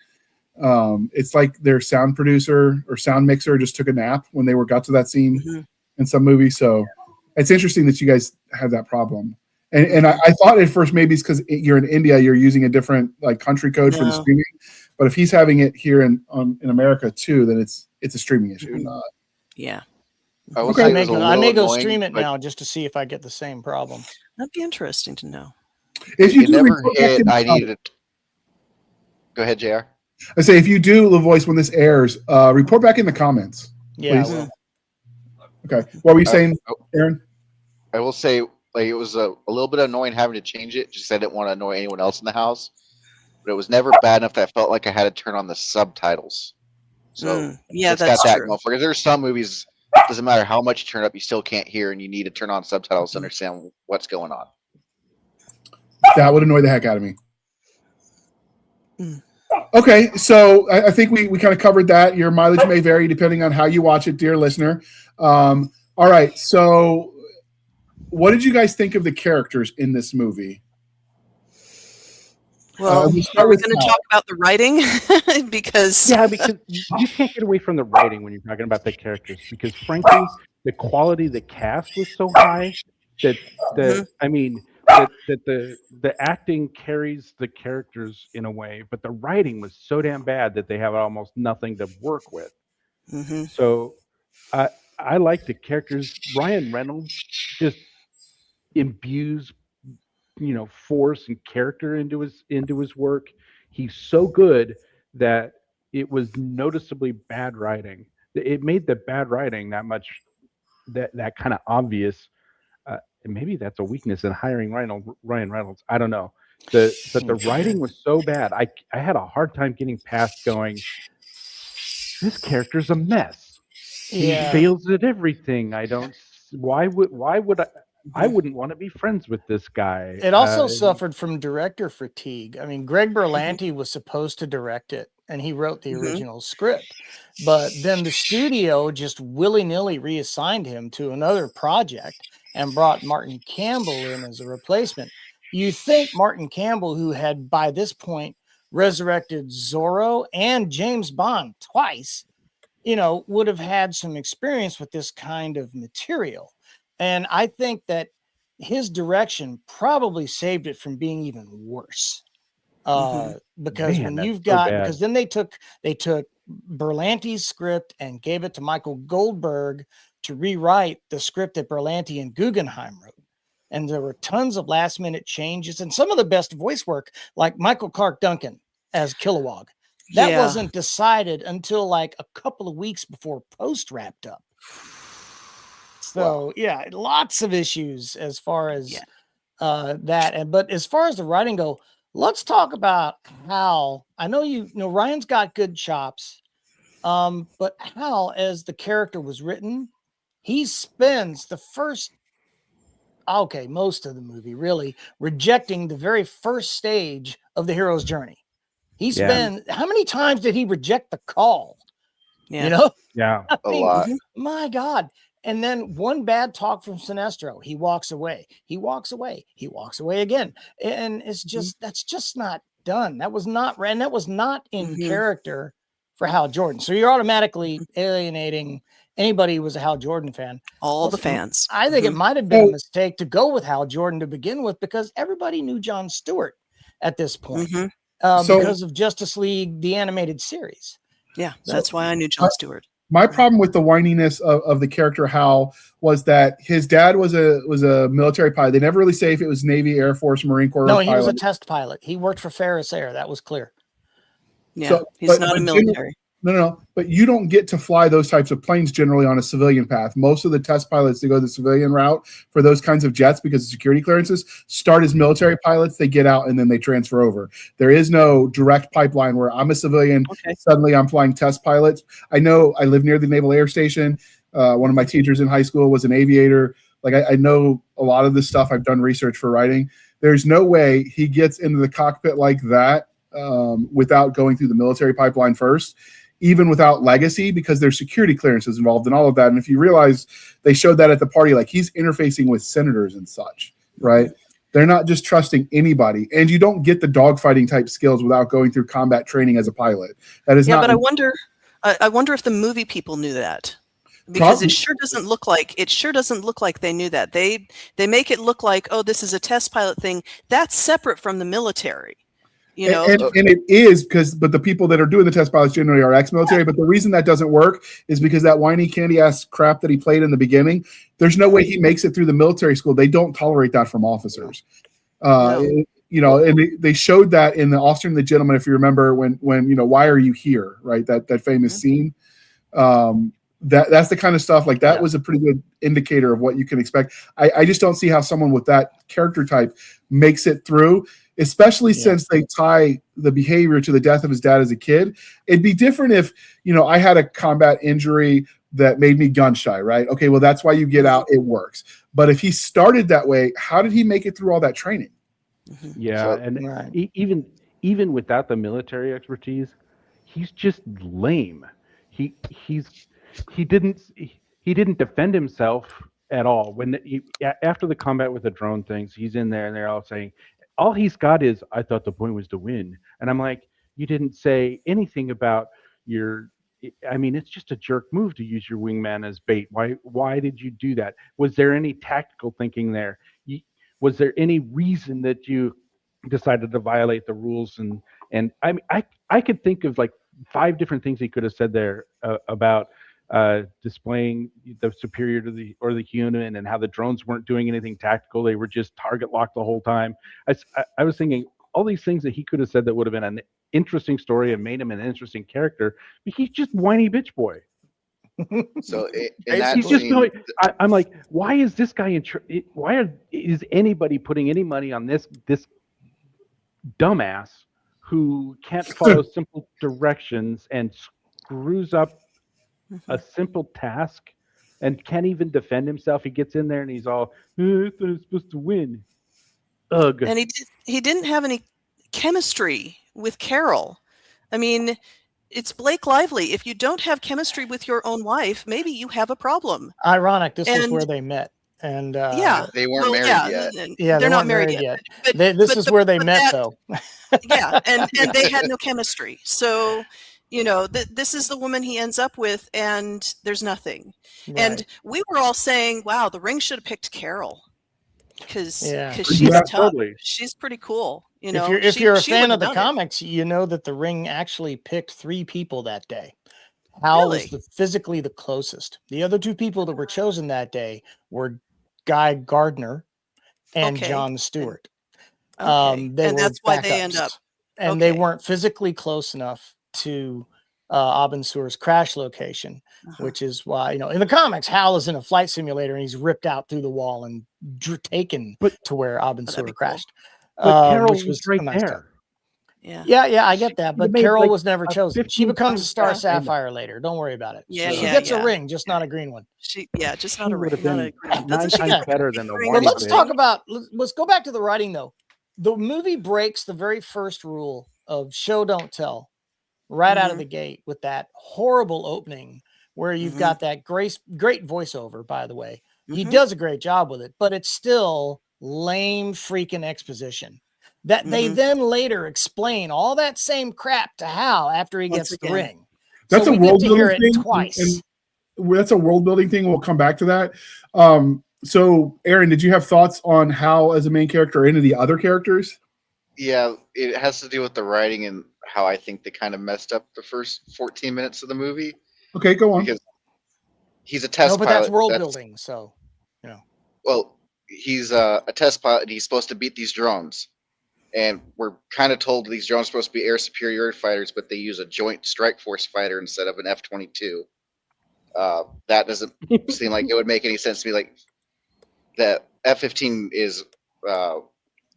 It's like their sound producer or sound mixer just took a nap when they got to that scene in some movies. So it's interesting that you guys have that problem. And I thought at first maybe it's because you're in India, you're using a different like country code for the streaming. But if he's having it here in America too, then it's a streaming issue. Yeah. I may go stream it now just to see if I get the same problem. That'd be interesting to know. If you never hit, I needed it. Go ahead, JR. I say if you do, LaVoice, when this airs, report back in the comments. Yeah. Please. Okay. What were you saying, Aaron? I will say, like, it was a little bit annoying having to change it. Just I didn't want to annoy anyone else in the house, but it was never bad enough that I felt like I had to turn on the subtitles. So yeah, it's that's got that true. because there's some movies, doesn't matter how much you turn up, you still can't hear, and you need to turn on subtitles to understand what's going on. That would annoy the heck out of me. Okay, so I think we kind of covered that. Your mileage may vary depending on how you watch it, dear listener. All right, so what did you guys think of the characters in this movie? Well, are we going to talk about the writing? because you can't get away from the writing when you're talking about the characters, because frankly, the quality of the cast was so high that I mean that the acting carries the characters in a way, but the writing was so damn bad that they have almost nothing to work with. So I like the characters. Ryan Reynolds just imbues force and character into his work. He's so good that it was noticeably bad writing. It made the bad writing that much that kind of obvious. And maybe that's a weakness in hiring Ryan Reynolds. I don't know. But the writing was so bad. I had a hard time getting past going, this character's a mess. Yeah. He fails at everything. Why would I wouldn't want to be friends with this guy. It also suffered from director fatigue. I mean, Greg Berlanti was supposed to direct it, and he wrote the original script. But then the studio just willy-nilly reassigned him to another project and brought Martin Campbell in as a replacement. You think Martin Campbell, who had by this point resurrected Zorro and James Bond twice, would have had some experience with this kind of material. And I think that his direction probably saved it from being even worse. Because because then they took Berlanti's script and gave it to Michael Goldberg, to rewrite the script that Berlanti and Guggenheim wrote. And there were tons of last minute changes and some of the best voice work, like Michael Clark Duncan as Kilowog. That wasn't decided until like a couple of weeks before post wrapped up. So yeah, lots of issues as far as that. But as far as the writing go, let's talk about Hal. I know you know Ryan's got good chops, but Hal, as the character was written, he spends the most of the movie really rejecting the very first stage of the hero's journey. He spent how many times did he reject the call? Yeah. You know? A lot. My God. And then one bad talk from Sinestro, he walks away. He walks away. He walks away again. And it's just that's just not done. That was not and that was not in character for Hal Jordan. So you're automatically alienating anybody who was a Hal Jordan fan. All the fans. I think it might have been a mistake to go with Hal Jordan to begin with because everybody knew Jon Stewart at this point because of Justice League, the animated series. Yeah, that's why I knew Jon Stewart. My problem with the whininess of the character Hal was that his dad was a military pilot. They never really say if it was Navy, Air Force, Marine Corps. No, he was a test pilot. He worked for Ferris Air. That was clear. Yeah, he's not a military. No. But you don't get to fly those types of planes generally on a civilian path. Most of the test pilots that go the civilian route for those kinds of jets because of security clearances start as military pilots. They get out and then they transfer over. There is no direct pipeline where I'm a civilian. Suddenly I'm flying test pilots. I know I live near the Naval Air Station. One of my teachers in high school was an aviator. Like I know a lot of this stuff. I've done research for writing. There's no way he gets into the cockpit like that without going through the military pipeline first. Even without legacy, because there's security clearances involved in all of that. And if you realize they showed that at the party, like he's interfacing with senators and such, right? They're not just trusting anybody. And you don't get the dogfighting type skills without going through combat training as a pilot. That is not. But I wonder if the movie people knew that. Because it sure doesn't look like they knew that. They make it look like, oh, this is a test pilot thing. That's separate from the military. You know, and it is but the people that are doing the test pilots generally are ex-military. But the reason that doesn't work is because that whiny candy ass crap that he played in the beginning, there's no way he makes it through the military school. They don't tolerate that from officers. You know, and they showed that in the Officer and the Gentleman, if you remember when you know, why are you here? Right. That famous scene. That's the kind of stuff like that was a pretty good indicator of what you can expect. I just don't see how someone with that character type makes it through. Especially since they tie the behavior to the death of his dad as a kid. It'd be different if, you know, I had a combat injury that made me gun shy, right? Okay, well, that's why you get out. It works. But if he started that way, how did he make it through all that training? Yeah, even without the military expertise, he's just lame. He didn't defend himself at all. After the combat with the drone things, he's in there and they're all saying, all he's got is, I thought the point was to win. And I'm like, you didn't say anything about it's just a jerk move to use your wingman as bait. Why did you do that? Was there any tactical thinking there? Was there any reason that you decided to violate the rules? And I could think of like 5 different things he could have said there about displaying the superior to the human and how the drones weren't doing anything tactical. They were just target locked the whole time. I was thinking all these things that he could have said that would have been an interesting story and made him an interesting character, but he's just whiny bitch boy. So I'm like, why is this guy is anybody putting any money on this dumbass who can't follow simple directions and screws up a simple task and can't even defend himself? He gets in there and he's all, I thought I was supposed to win. Ugh. And he didn't have any chemistry with Carol. I mean, it's Blake Lively. If you don't have chemistry with your own wife, maybe you have a problem. Ironic. This is where they met. And they weren't married yet. Yeah, they're not married yet. This is where they met, though. Yeah, and they had no chemistry. So, you know, this is the woman he ends up with, and there's nothing. Right. And we were all saying, wow, the Ring should have picked Carol because she's tough. Totally. She's pretty cool. You know, if you're a fan of the comics, you know that the Ring actually picked 3 people that day. Hal was Really? physically the closest. The other two people that were chosen that day were Guy Gardner and Okay. John Stewart. Okay. They And were that's why they end up. backups, and they Okay. weren't physically close enough to Abensur's crash location, which is why, in the comics, Hal is in a flight simulator and he's ripped out through the wall and taken to where Abensur crashed, But Carol which was right a nice touch. there. Yeah, I get that, but made, Carol like, was never a chosen. She 15 becomes a times Star faster. I know. Sapphire later. Don't worry about it. Yeah, She yeah, gets yeah. a ring, just not a green one. Just She not a would ring. have Not been a green one. 9 Doesn't she times get better than the ring one. But let's bit. talk about. Let's go back to the writing, though. The movie breaks the very first rule of show don't tell right out of the gate with that horrible opening where you've got that great voiceover. By the way, he does a great job with it, but it's still lame freaking exposition that they then later explain all that same crap to Hal after he Once gets the again. ring. That's So a we get world to building hear it thing, twice. and that's a world building thing. We'll come back to that. So, Aaron, did you have thoughts on Hal as a main character or any of the other characters? Yeah, it has to do with the writing and how I think they kind of messed up the first 14 minutes of the movie. Okay, go on. Because he's a test No, but pilot. that's world building. So, Well, he's a test pilot. And he's supposed to beat these drones. And we're kind of told these drones are supposed to be air superiority fighters, but they use a joint strike force fighter instead of an F-22. That doesn't seem like it would make any sense to me. Like, that F-15 is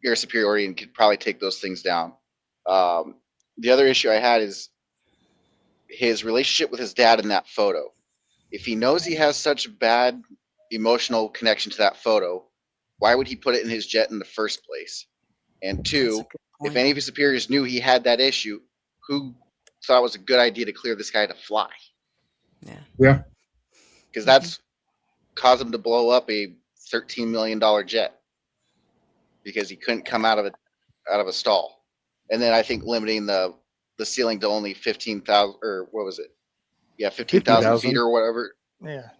air superiority and could probably take those things down. The other issue I had is his relationship with his dad in that photo. If he knows he has such bad emotional connection to that photo, why would he put it in his jet in the first place? And two, if any of his superiors knew he had that issue, who thought it was a good idea to clear this guy to fly? Yeah. Because that's caused him to blow up a $13 million jet because he couldn't come out of a stall. And then I think limiting the ceiling to only 15,000, or what was it? Yeah, 15,000 feet or whatever. Yeah.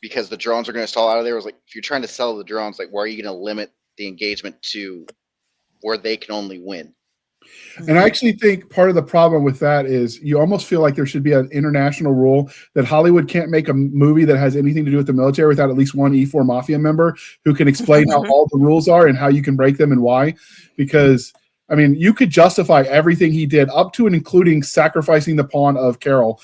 Because the drones are going to stall out of there. It was like, if you're trying to sell the drones, like, why are you going to limit the engagement to where they can only win? And I actually think part of the problem with that is you almost feel like there should be an international rule that Hollywood can't make a movie that has anything to do with the military without at least one E4 Mafia member who can explain how all the rules are and how you can break them and why. Because, I mean, you could justify everything he did up to and including sacrificing the pawn of Carol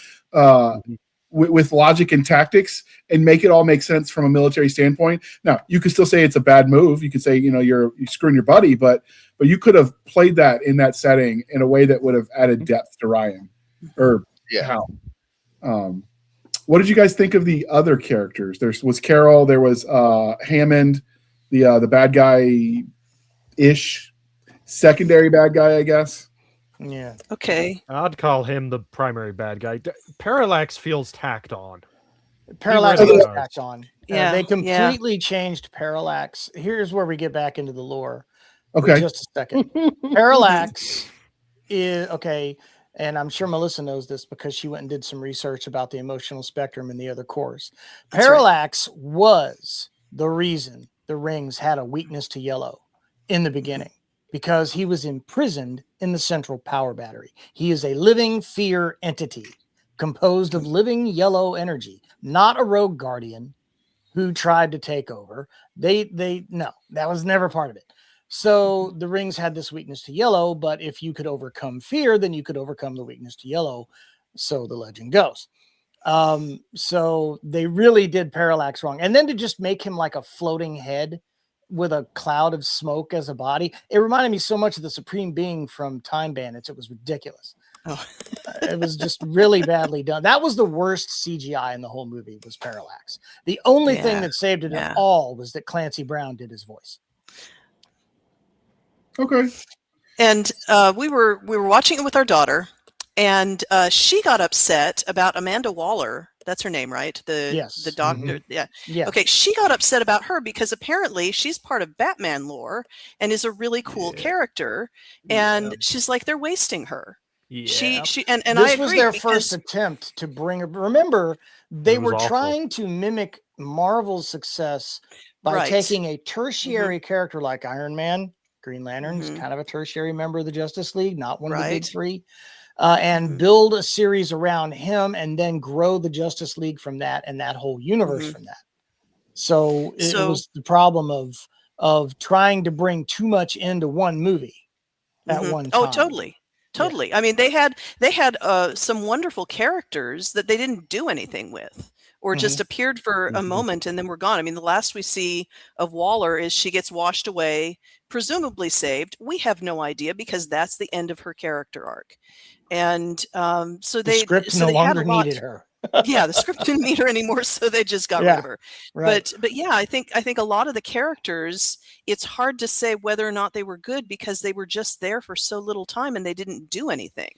with logic and tactics and make it all make sense from a military standpoint. Now, you could still say it's a bad move. You could say, you're screwing your buddy, but you could have played that in that setting in a way that would have added depth to Ryan or Hal. What did you guys think of the other characters? There was Carol, there was Hammond, the bad guy-ish, secondary bad guy, I guess. Yeah. Okay. I'd call him the primary bad guy. Parallax feels tacked on. Parallax really was does. tacked on. Yeah, They completely changed Parallax. Here's where we get back into the lore. Okay. For just a second. Parallax is okay, and I'm sure Melissa knows this because she went and did some research about the emotional spectrum and the other cores. Parallax was the reason the rings had a weakness to yellow in the beginning, because he was imprisoned in the central power battery. He is a living fear entity composed of living yellow energy, not a rogue guardian who tried to take over. No, that was never part of it. So the rings had this weakness to yellow, but if you could overcome fear, then you could overcome the weakness to yellow. So the legend goes. So they really did Parallax wrong. And then to just make him like a floating head with a cloud of smoke as a body, it reminded me so much of the Supreme Being from Time Bandits. It was ridiculous. It was just really badly done. That was the worst CGI in the whole movie, was Parallax. The only thing that saved it at all was that Clancy Brown did his voice. Okay. And we were watching it with our daughter, and she got upset about Amanda Waller. That's her name, right? The doctor. Yeah. Okay. She got upset about her because apparently she's part of Batman lore and is a really cool character. And she's like, they're wasting her. Yeah. She and this I agree, was their first attempt to bring her. Remember, they were trying to mimic Marvel's success by taking a tertiary character like Iron Man. Green Lantern's kind of a tertiary member of the Justice League, not one of the big three. and build a series around him, and then grow the Justice League from that and that whole universe from that. So it was the problem of trying to bring too much into one movie at one time. Oh, totally. Yeah. I mean, they had some wonderful characters that they didn't do anything with, or just appeared for a moment and then were gone. I mean, the last we see of Waller is she gets washed away, presumably saved. We have no idea, because that's the end of her character arc. And so the script no longer needed her. Yeah, the script didn't need her anymore, so they just got rid of her. Right. But yeah, I think a lot of the characters, it's hard to say whether or not they were good, because they were just there for so little time and they didn't do anything.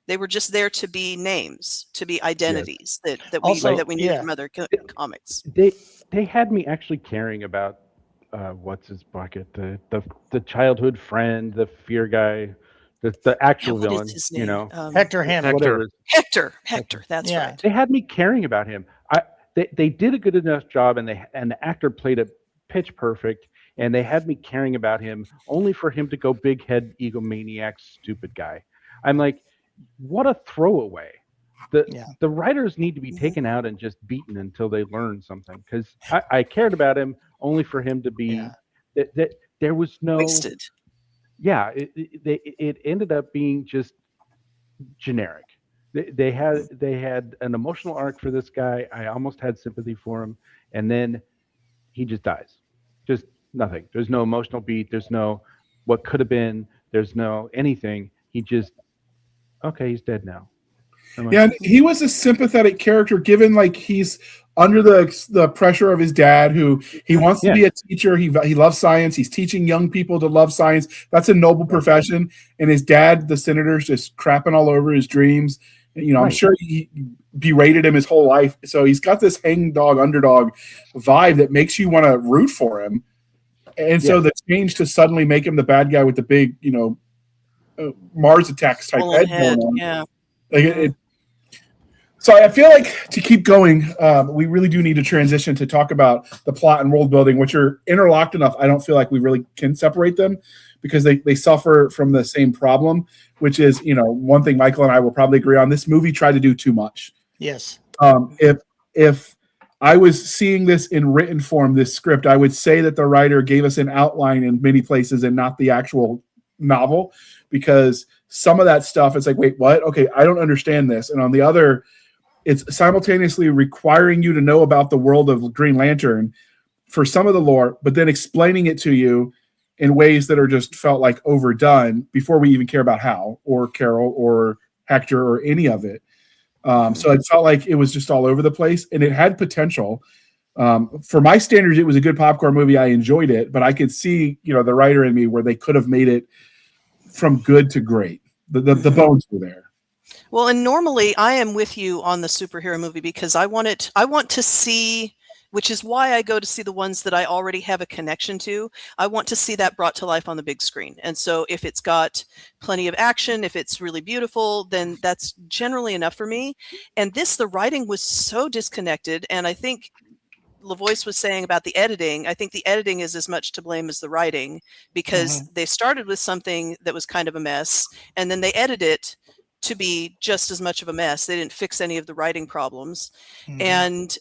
They were just there to be names, to be identities that we knew from other comics. They had me actually caring about what's his bucket, the childhood friend, the fear guy. The actual villain, you know, Hector Handley. Hector. That's right. They had me caring about him. They did a good enough job, and the actor played it pitch perfect, and they had me caring about him, only for him to go big head egomaniac stupid guy. I'm like, what a throwaway. The writers need to be taken out and just beaten until they learn something, because I cared about him only for him to be that there was no wasted. Yeah, it ended up being just generic. They had an emotional arc for this guy. I almost had sympathy for him, and then he just dies. Just nothing. There's no emotional beat. There's no what could have been. There's no anything. He just he's dead now. Yeah, and he was a sympathetic character, given like he's under the pressure of his dad, who he wants to be a teacher. He loves science. He's teaching young people to love science. That's a noble profession. And his dad, the senator's just crapping all over his dreams. You know, I'm sure he berated him his whole life. So he's got this hangdog underdog vibe that makes you want to root for him. And so the change to suddenly make him the bad guy with the big, Mars attacks type head going on. Like So I feel like to keep going, we really do need to transition to talk about the plot and world building, which are interlocked enough. I don't feel like we really can separate them, because they suffer from the same problem, which is, one thing Michael and I will probably agree on. This movie tried to do too much. Yes. If I was seeing this in written form, this script, I would say that the writer gave us an outline in many places and not the actual novel, because some of that stuff, it's like, wait, what? Okay, I don't understand this. And on the other, it's simultaneously requiring you to know about the world of Green Lantern for some of the lore, but then explaining it to you in ways that are just felt like overdone before we even care about Hal or Carol or Hector or any of it. So it felt like it was just all over the place, and it had potential. For my standards, it was a good popcorn movie. I enjoyed it, but I could see, the writer in me where they could have made it from good to great. The bones were there. Well, and normally I am with you on the superhero movie, because I want to see, which is why I go to see the ones that I already have a connection to. I want to see that brought to life on the big screen. And so if it's got plenty of action, if it's really beautiful, then that's generally enough for me. And the writing was so disconnected. And I think LaVoice was saying about the editing, I think the editing is as much to blame as the writing, because they started with something that was kind of a mess, and then they edited it to be just as much of a mess. They didn't fix any of the writing problems. And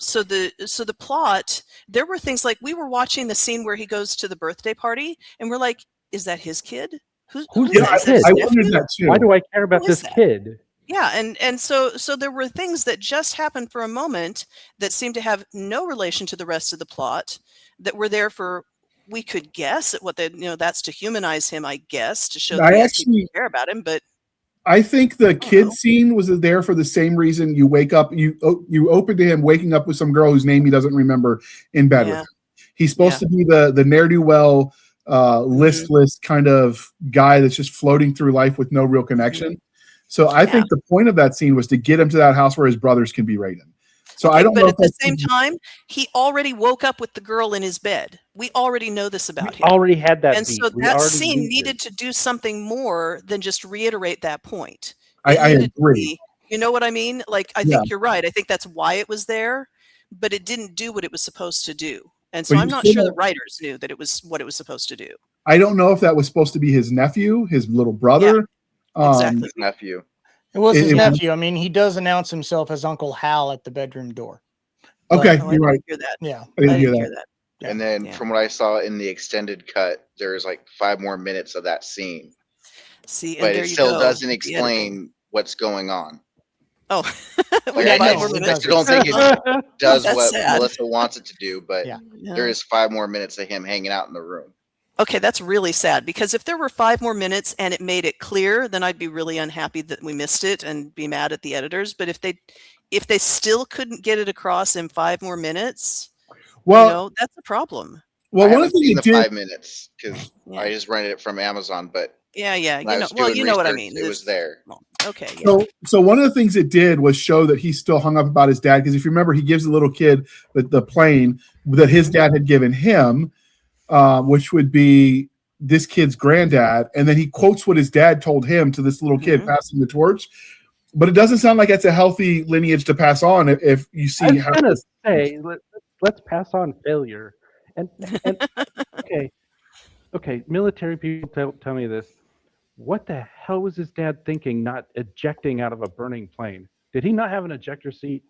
so the plot, there were things like, we were watching the scene where he goes to the birthday party, and we're like, is that his kid? Who's that? Kid? I wondered that too. Why do I care about this kid? Yeah, and so there were things that just happened for a moment that seemed to have no relation to the rest of the plot, that were there for, we could guess at what that's to humanize him, I guess, to show that people care about him, but I think the kid scene was there for the same reason. You wake up, you open to him waking up with some girl whose name he doesn't remember in bed with him. He's supposed to be the ne'er-do-well, listless kind of guy that's just floating through life with no real connection. So I think the point of that scene was to get him to that house where his brothers can be raided. So I don't know. But at the same time, he already woke up with the girl in his bed. We already know this about him. Already had that. And so that scene needed to do something more than just reiterate that point. I agree. You know what I mean? Like, I think you're right. I think that's why it was there, but it didn't do what it was supposed to do. And so I'm not sure the writers knew that it was what it was supposed to do. I don't know if that was supposed to be his nephew, his little brother. Exactly. His nephew. It was his nephew. I mean, he does announce himself as Uncle Hal at the bedroom door. Okay, But, you're right. Hear that. Yeah, I didn't hear that. Yeah. And then from what I saw in the extended cut, there's like 5 more minutes of that scene. See, But and there it you still go. doesn't The explain what's going on. Oh, Like, Yeah, I no, it still don't think it does That's what sad. Melissa wants it to do, but Yeah. there is 5 more minutes of him hanging out in the room. Okay, that's really sad because if there were 5 more minutes and it made it clear, then I'd be really unhappy that we missed it and be mad at the editors. But if they still couldn't get it across in 5 more minutes, Well, that's a problem. Well, I one of haven't the seen things the it did. 5 minutes because I just rented it from Amazon, but Yeah, when I was well, doing you know what I research, mean. it was there. Okay, yeah. So one of the things it did was show that he's still hung up about his dad, because if you remember, he gives the little kid the plane that his dad had given him, which would be this kid's granddad, and then he quotes what his dad told him to this little kid, passing the torch. But it doesn't sound like it's a healthy lineage to pass on if you see. I was gonna say, let's pass on failure. And okay, military people tell me this. What the hell was his dad thinking, not ejecting out of a burning plane? Did he not have an ejector seat?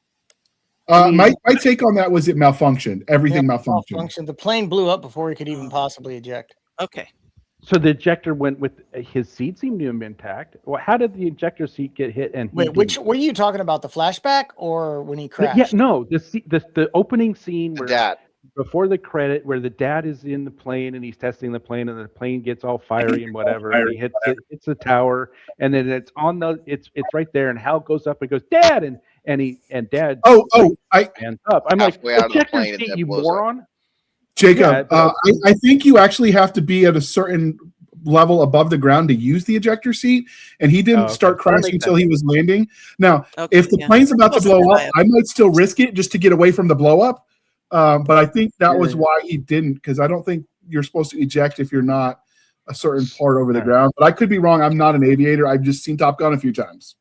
My take on that was it malfunctioned. Everything malfunctioned. The plane blew up before he could even possibly eject. Okay. So the ejector went with his seat seemed to have been intact. Well, how did the ejector seat get hit? And wait, which were you talking about? The flashback or when he crashed? Yeah, no, the opening scene where dad. Before the credit, where the dad is in the plane and he's testing the plane, and the plane gets all fiery and whatever, and he hits the tower, and then it's right there, and Hal goes up and goes, "Dad!" and Dad hands up. I'm like, ejector seat, you moron. Jacob, I think you actually have to be at a certain level above the ground to use the ejector seat, and he didn't start crashing until he was landing. Now, if the plane's about to blow up, I might still risk it just to get away from the blow up. But I think that was why he didn't, because I don't think you're supposed to eject if you're not a certain part over the ground. But I could be wrong. I'm not an aviator. I've just seen Top Gun a few times.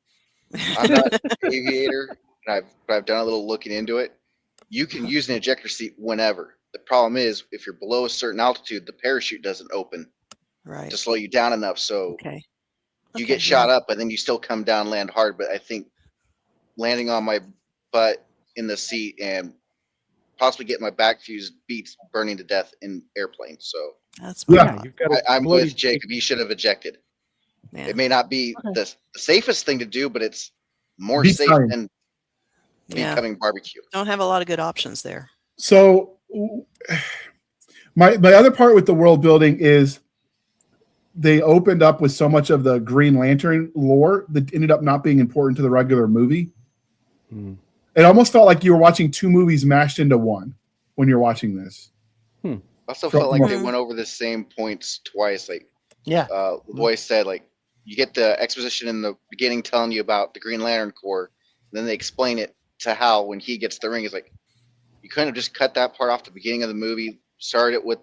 I'm not an aviator, but I've done a little looking into it. You can use an ejector seat whenever. The problem is, if you're below a certain altitude, the parachute doesn't open to slow you down enough. So you get shot up, but then you still come down, land hard. But I think landing on my butt in the seat and possibly get my back fuse beats burning to death in airplanes. So I'm with Jacob. You should have ejected. Yeah. It may not be the safest thing to do, but it's more safe than becoming barbecue. Don't have a lot of good options there. So my other part with the world building is they opened up with so much of the Green Lantern lore that ended up not being important to the regular movie. It almost felt like you were watching 2 movies mashed into one when you're watching this. I also felt like they went over the same points twice. Like, the voice said, like, you get the exposition in the beginning telling you about the Green Lantern Corps, and then they explain it to Hal when he gets the ring. It's like, you couldn't have just cut that part off the beginning of the movie, started it with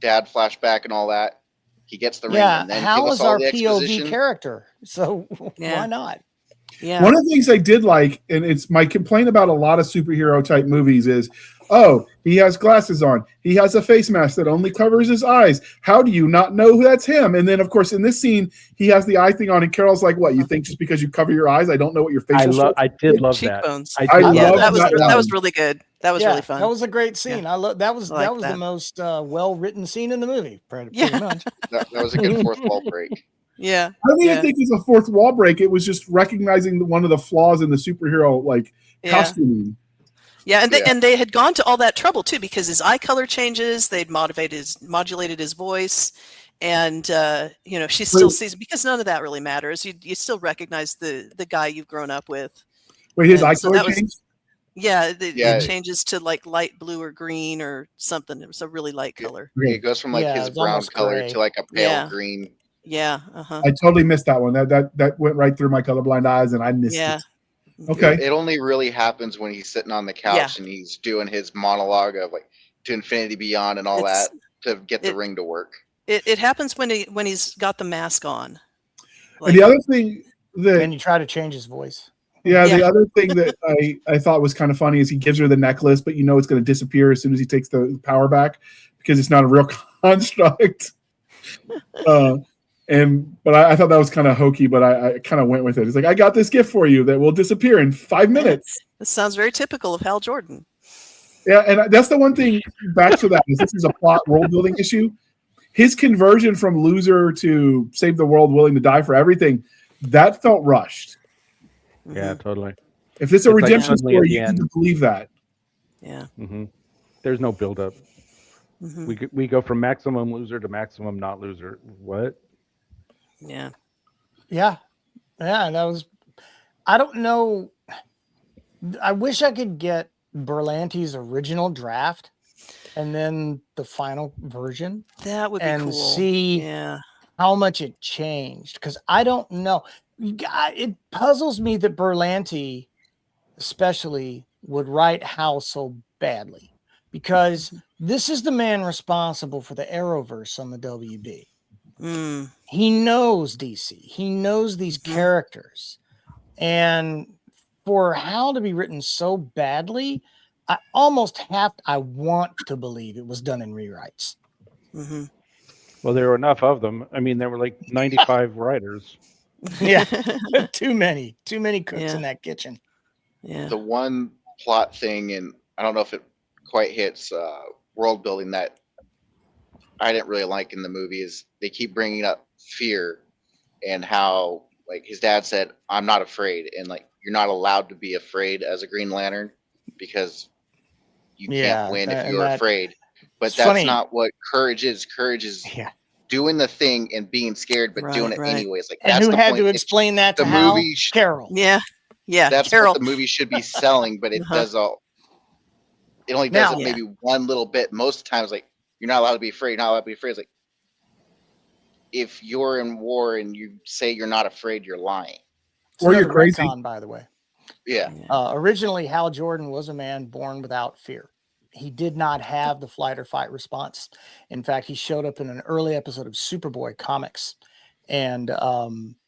Dad flashback and all that. He gets the ring, and then Hal give us is all our the exposition. POV character, so why not? Yeah. One of the things I did like, and it's my complaint about a lot of superhero type movies, is, he has glasses on. He has a face mask that only covers his eyes. How do you not know that's him? And then, of course, in this scene, he has the eye thing on, and Carol's like, "What? You think just because you cover your eyes, I don't know what your facial?" I did love cheekbones. that. I love that was really good. That was really fun. That was a great scene. Yeah. That was the most well written scene in the movie. Pretty much. That was a good fourth wall break. Yeah. I don't even think it was a fourth wall break. It was just recognizing one of the flaws in the superhero costuming. Yeah, and they had gone to all that trouble too, because his eye color changes. They'd modulated his voice, and she still sees, because none of that really matters. You still recognize the guy you've grown up with. Wait, his eye color changed? It changes to like light blue or green or something. It was a really light color. It goes from his brown color to like a pale green. Yeah. I totally missed that one. That went right through my colorblind eyes, and I missed it. Okay. It only really happens when he's sitting on the couch and he's doing his monologue of like to infinity beyond and all that to get the ring to work. It happens when he's got the mask on. And the other thing and you try to change his voice. Yeah, the other thing that I thought was kind of funny is he gives her the necklace, but it's going to disappear as soon as he takes the power back because it's not a real construct. But I thought that was kind of hokey, but I kind of went with it. It's like, I got this gift for you that will disappear in 5 minutes. This sounds very typical of Hal Jordan. Yeah, and that's the one thing back to that is this is a plot world building issue. His conversion from loser to save the world, willing to die for everything, that felt rushed. Yeah, totally. If it's a redemption story, you need to believe that. Yeah. Mm-hmm. There's no build-up. Mm-hmm. We go from maximum loser to maximum not loser. What? Yeah. Yeah. Yeah, that was... I don't know. I wish I could get Berlanti's original draft and then the final version. That would be cool. And see how much it changed. Because I don't know. It puzzles me that Berlanti especially would write Hal so badly. Because this is the man responsible for the Arrowverse on the WB. He knows DC. He knows these characters. And for Hal to be written so badly, I want to believe it was done in rewrites. Well, there were enough of them. I mean, there were like 95 writers. Yeah, too many cooks in that kitchen. Yeah. The one plot thing, and I don't know if it quite hits world building that I didn't really like in the movie is they keep bringing up fear and how like his dad said, "I'm not afraid," and like you're not allowed to be afraid as a Green Lantern because you can't win if you're afraid. But that's funny. Not what courage is. Courage is doing the thing and being scared, but doing it anyways. Like that's who the had point. to explain that to the Hal? Movie Carol. Yeah. That's Carol. what the movie should be selling, but it does all. It only does it maybe one little bit. Most of the times, like you're not allowed to be afraid. Not allowed to be afraid. It's like if you're in war and you say you're not afraid, you're lying. Or you're crazy. Retcon, by the way. Yeah. Originally, Hal Jordan was a man born without fear. He did not have the flight or fight response. In fact, he showed up in an early episode of Superboy comics, and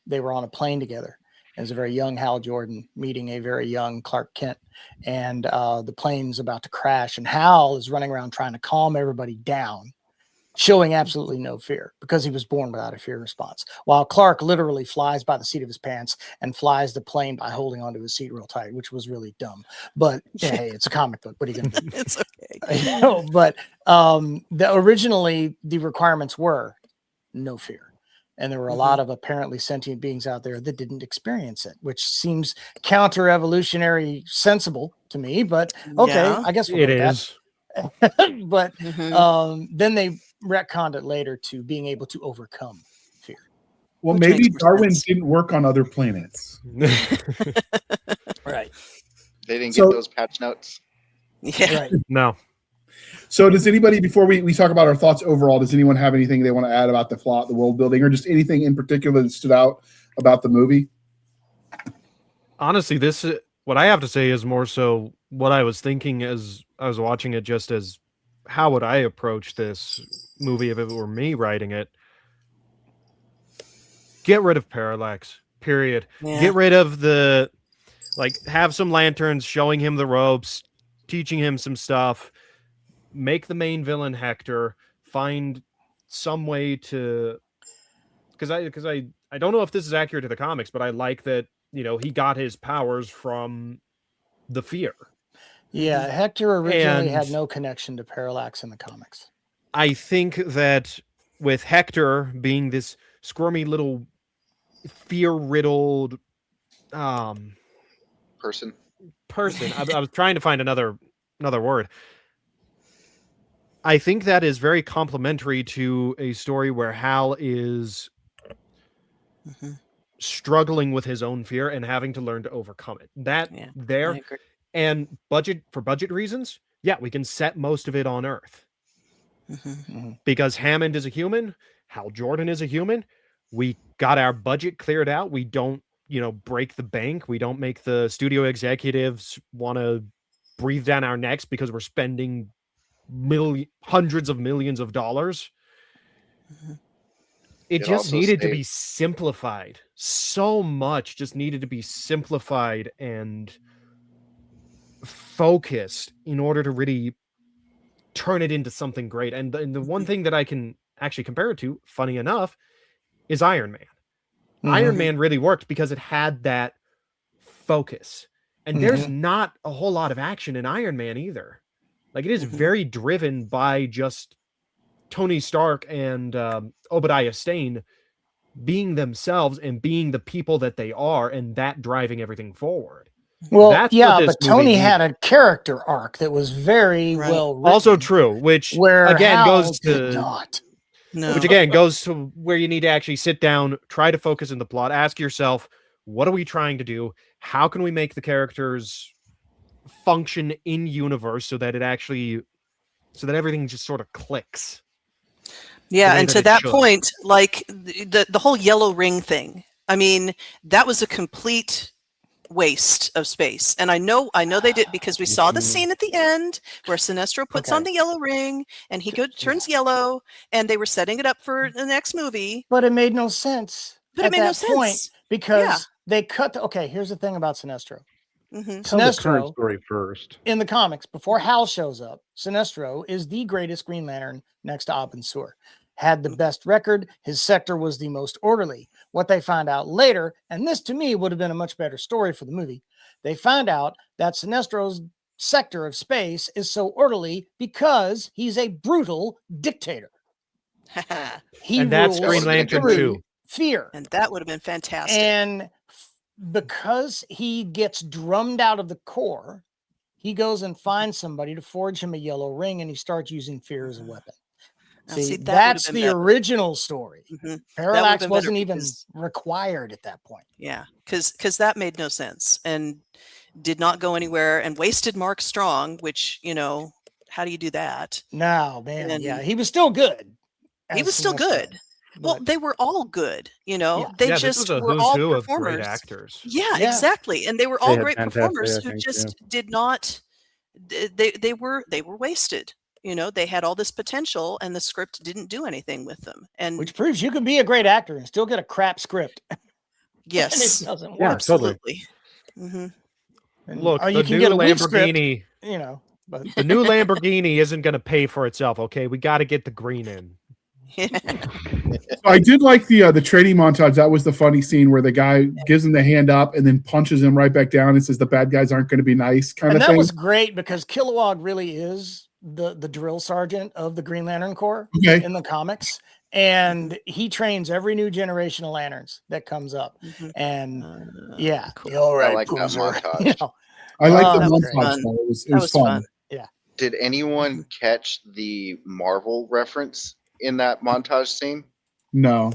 they were on a plane together. It was a very young Hal Jordan meeting a very young Clark Kent, and the plane's about to crash, and Hal is running around trying to calm everybody down, showing absolutely no fear because he was born without a fear response. While Clark literally flies by the seat of his pants and flies the plane by holding onto his seat real tight, which was really dumb. But hey, it's a comic book. What are you going to do? It's okay. I know, but originally the requirements were no fear. And there were a lot of apparently sentient beings out there that didn't experience it, which seems counter-evolutionary sensible to me. But okay, I guess it is. But then they retconned it later to being able to overcome fear. Well, maybe Darwin didn't work on other planets. Right. They didn't get those patch notes. Yeah. Right. No. So does anybody, before we talk about our thoughts overall, does anyone have anything they want to add about the plot, the world building, or just anything in particular that stood out about the movie? Honestly, what I have to say is more so what I was thinking as I was watching it, just as how would I approach this movie if it were me writing it? Get rid of Parallax, period. Yeah. Get rid of have some lanterns showing him the ropes, teaching him some stuff. Make the main villain Hector. Find some way to, because I don't know if this is accurate to the comics, but I like that he got his powers from the fear. Yeah, Hector originally had no connection to Parallax in the comics. I think that with Hector being this squirmy little fear-riddled person, I was trying to find another word. I think that is very complimentary to a story where Hal is struggling with his own fear and having to learn to overcome it. And for budget reasons, we can set most of it on Earth. Because Hammond is a human, Hal Jordan is a human. We got our budget cleared out. We don't, break the bank. We don't make the studio executives want to breathe down our necks because we're spending hundreds of millions of dollars. It just needed to be simplified. So much just needed to be simplified and focused in order to really turn it into something great. And the one thing that I can actually compare it to, funny enough, is Iron Man. Iron Man really worked because it had that focus. And there's not a whole lot of action in Iron Man either. Like, it is very driven by just Tony Stark and Obadiah Stane being themselves and being the people that they are, and that driving everything forward. Well, That's yeah, but Tony had a character arc that was very well written. Also true, which where again Hal goes to did not. No. Which again goes to where you need to actually sit down, try to focus in the plot, ask yourself, what are we trying to do? How can we make the characters function in universe so that everything just sort of clicks? Yeah, and to that point, like the whole yellow ring thing, I mean, that was a complete waste of space. And I know they did, because we saw the scene at the end where Sinestro puts on the yellow ring and he turns yellow, and they were setting it up for the next movie. But it made no sense. But it made no sense because they cut. Here's the thing about Sinestro. Tell the current story first. In the comics, before Hal shows up, Sinestro is the greatest Green Lantern next to Abin Sur. Had the best record. His sector was the most orderly. What they find out later, and this to me would have been a much better story for the movie, they find out that Sinestro's sector of space is so orderly because he's a brutal dictator. And that's Green Lantern too. Fear. And that would have been fantastic. And because he gets drummed out of the core, he goes and finds somebody to forge him a yellow ring, and he starts using fear as a weapon. See, that's the original story. Parallax wasn't even required at that point. Yeah, because that made no sense and did not go anywhere, and wasted Mark Strong, which, how do you do that? No, man. And he was still good. He was still good. Well, they were all good, They just were who's all who performers. Of great actors. Yeah, exactly. And they were all great performers who just did not. They were wasted. They had all this potential, and the script didn't do anything with them. And which proves you can be a great actor and still get a crap script. Yes, and it doesn't work. Yeah, absolutely. Look, the new Lamborghini. Script, but the new Lamborghini isn't going to pay for itself. Okay, we got to get the green in. I did like the training montage. That was the funny scene where the guy gives him the hand up and then punches him right back down and says the bad guys aren't going to be nice kind of thing. And that was great because Kilowog really is the drill sergeant of the Green Lantern Corps in the comics, and he trains every new generation of lanterns that comes up. And cool. All right, I like that montage. I like the montage. It was fun. Yeah. Did anyone catch the Marvel reference in that montage scene? No.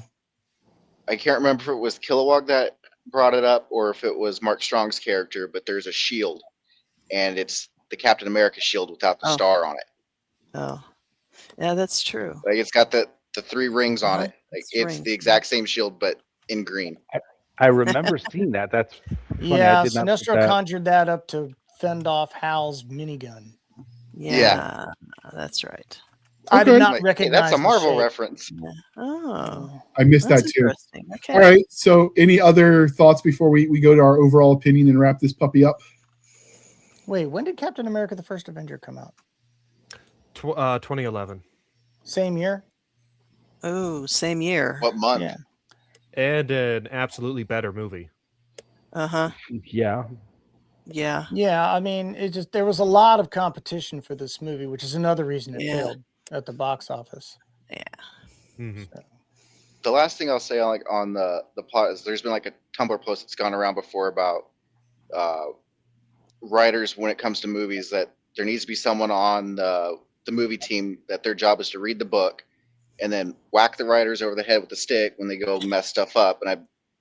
I can't remember if it was Kilowog that brought it up or if it was Mark Strong's character, but there's a shield, and it's the Captain America shield without the star on it. Oh, yeah, that's true. Like, it's got the 3 rings on it. Like, it's the exact same shield, but in green. I remember seeing that. That's funny. Yeah, Sinestro conjured that up to fend off Hal's minigun. Yeah, that's right. I did not recognize. Hey, that's a Marvel reference. Oh, I missed that too. Okay. All right. So, any other thoughts before we go to our overall opinion and wrap this puppy up? Wait, when did Captain America: The First Avenger come out? 2011. Same year. Oh, same year. What month? Yeah. And an absolutely better movie. Yeah. Yeah. Yeah. I mean, there was a lot of competition for this movie, which is another reason it failed at the box office. Yeah. Mm-hmm. The last thing I'll say on the plot is there's been like a Tumblr post that's gone around before about writers when it comes to movies, that there needs to be someone on the movie team that their job is to read the book and then whack the writers over the head with the stick when they go mess stuff up. And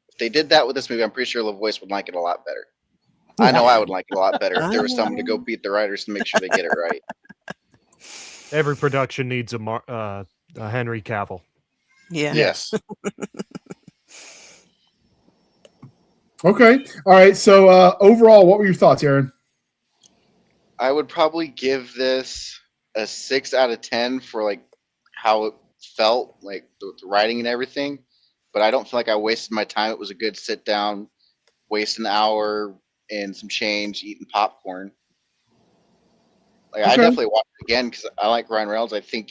if they did that with this movie, I'm pretty sure LaVoice would like it a lot better. I know I would like it a lot better if there was someone to go beat the writers to make sure they get it right. Every production needs a Henry Cavill. Yeah. Yes. Okay. All right. So overall, what were your thoughts, Aaron? I would probably give this a 6 out of 10 for like how it felt, like the writing and everything. But I don't feel like I wasted my time. It was a good sit down, waste an hour and some change eating popcorn. Like, I definitely watched it again because I like Ryan Reynolds. I think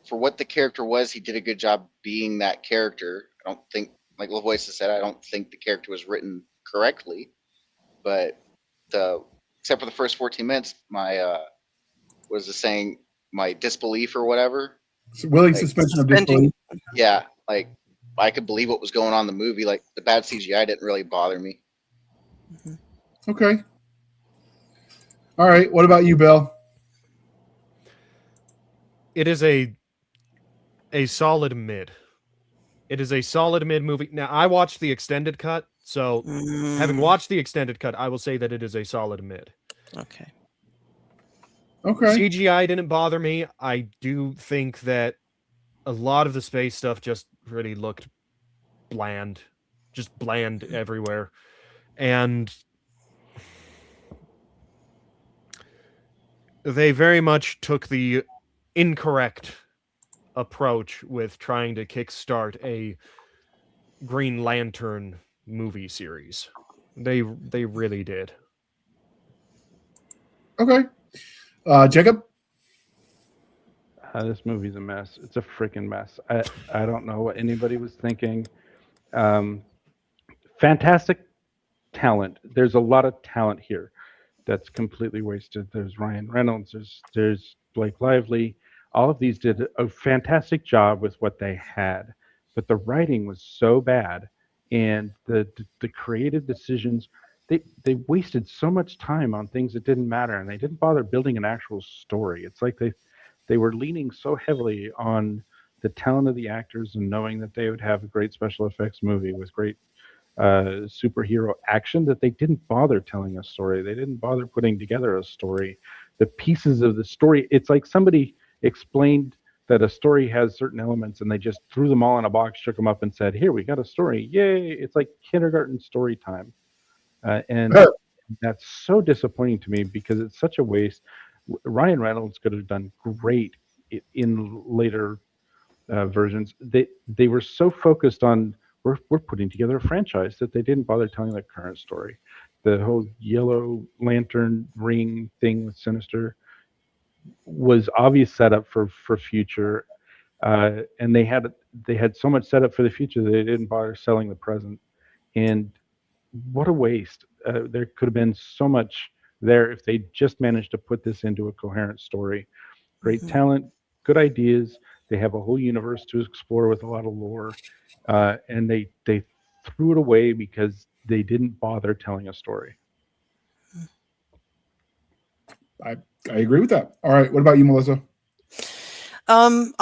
for what the character was, he did a good job being that character. I don't think, like LaVoice said, I don't think the character was written correctly. But except for the first 14 minutes, my was the saying, my disbelief or whatever. Willing suspension of disbelief. Yeah, like I could believe what was going on in the movie. Like the bad CGI didn't really bother me. Okay. All right. What about you, Bill? It is a solid mid. It is a solid mid movie. Now, I watched the extended cut, so having watched the extended cut, I will say that it is a solid mid. Okay. CGI didn't bother me. I do think that a lot of the space stuff just really looked bland. Just bland everywhere. And they very much took the incorrect approach with trying to kickstart a Green Lantern movie series. They really did. Okay. Jacob? This movie's a mess. It's a freaking mess. I don't know what anybody was thinking. Fantastic talent. There's a lot of talent here that's completely wasted. There's Ryan Reynolds. There's Blake Lively. All of these did a fantastic job with what they had, but the writing was so bad, and the creative decisions, they wasted so much time on things that didn't matter, and they didn't bother building an actual story. It's like they were leaning so heavily on the talent of the actors and knowing that they would have a great special effects movie with great superhero action that they didn't bother telling a story. They didn't bother putting together a story. The pieces of the story, it's like somebody explained that a story has certain elements and they just threw them all in a box, shook them up and said, here, we got a story. Yay. It's like kindergarten story time. And that's so disappointing to me because it's such a waste. Ryan Reynolds could have done great in later versions. They were so focused on we're putting together a franchise that they didn't bother telling the current story. The whole Yellow Lantern ring thing with Sinister was obvious setup for future, and they had so much setup for the future that they didn't bother selling the present. And what a waste! There could have been so much there if they just managed to put this into a coherent story. Great talent, good ideas. They have a whole universe to explore with a lot of lore, and they threw it away because they didn't bother telling a story. I agree with that. All right, what about you, Melissa? I'm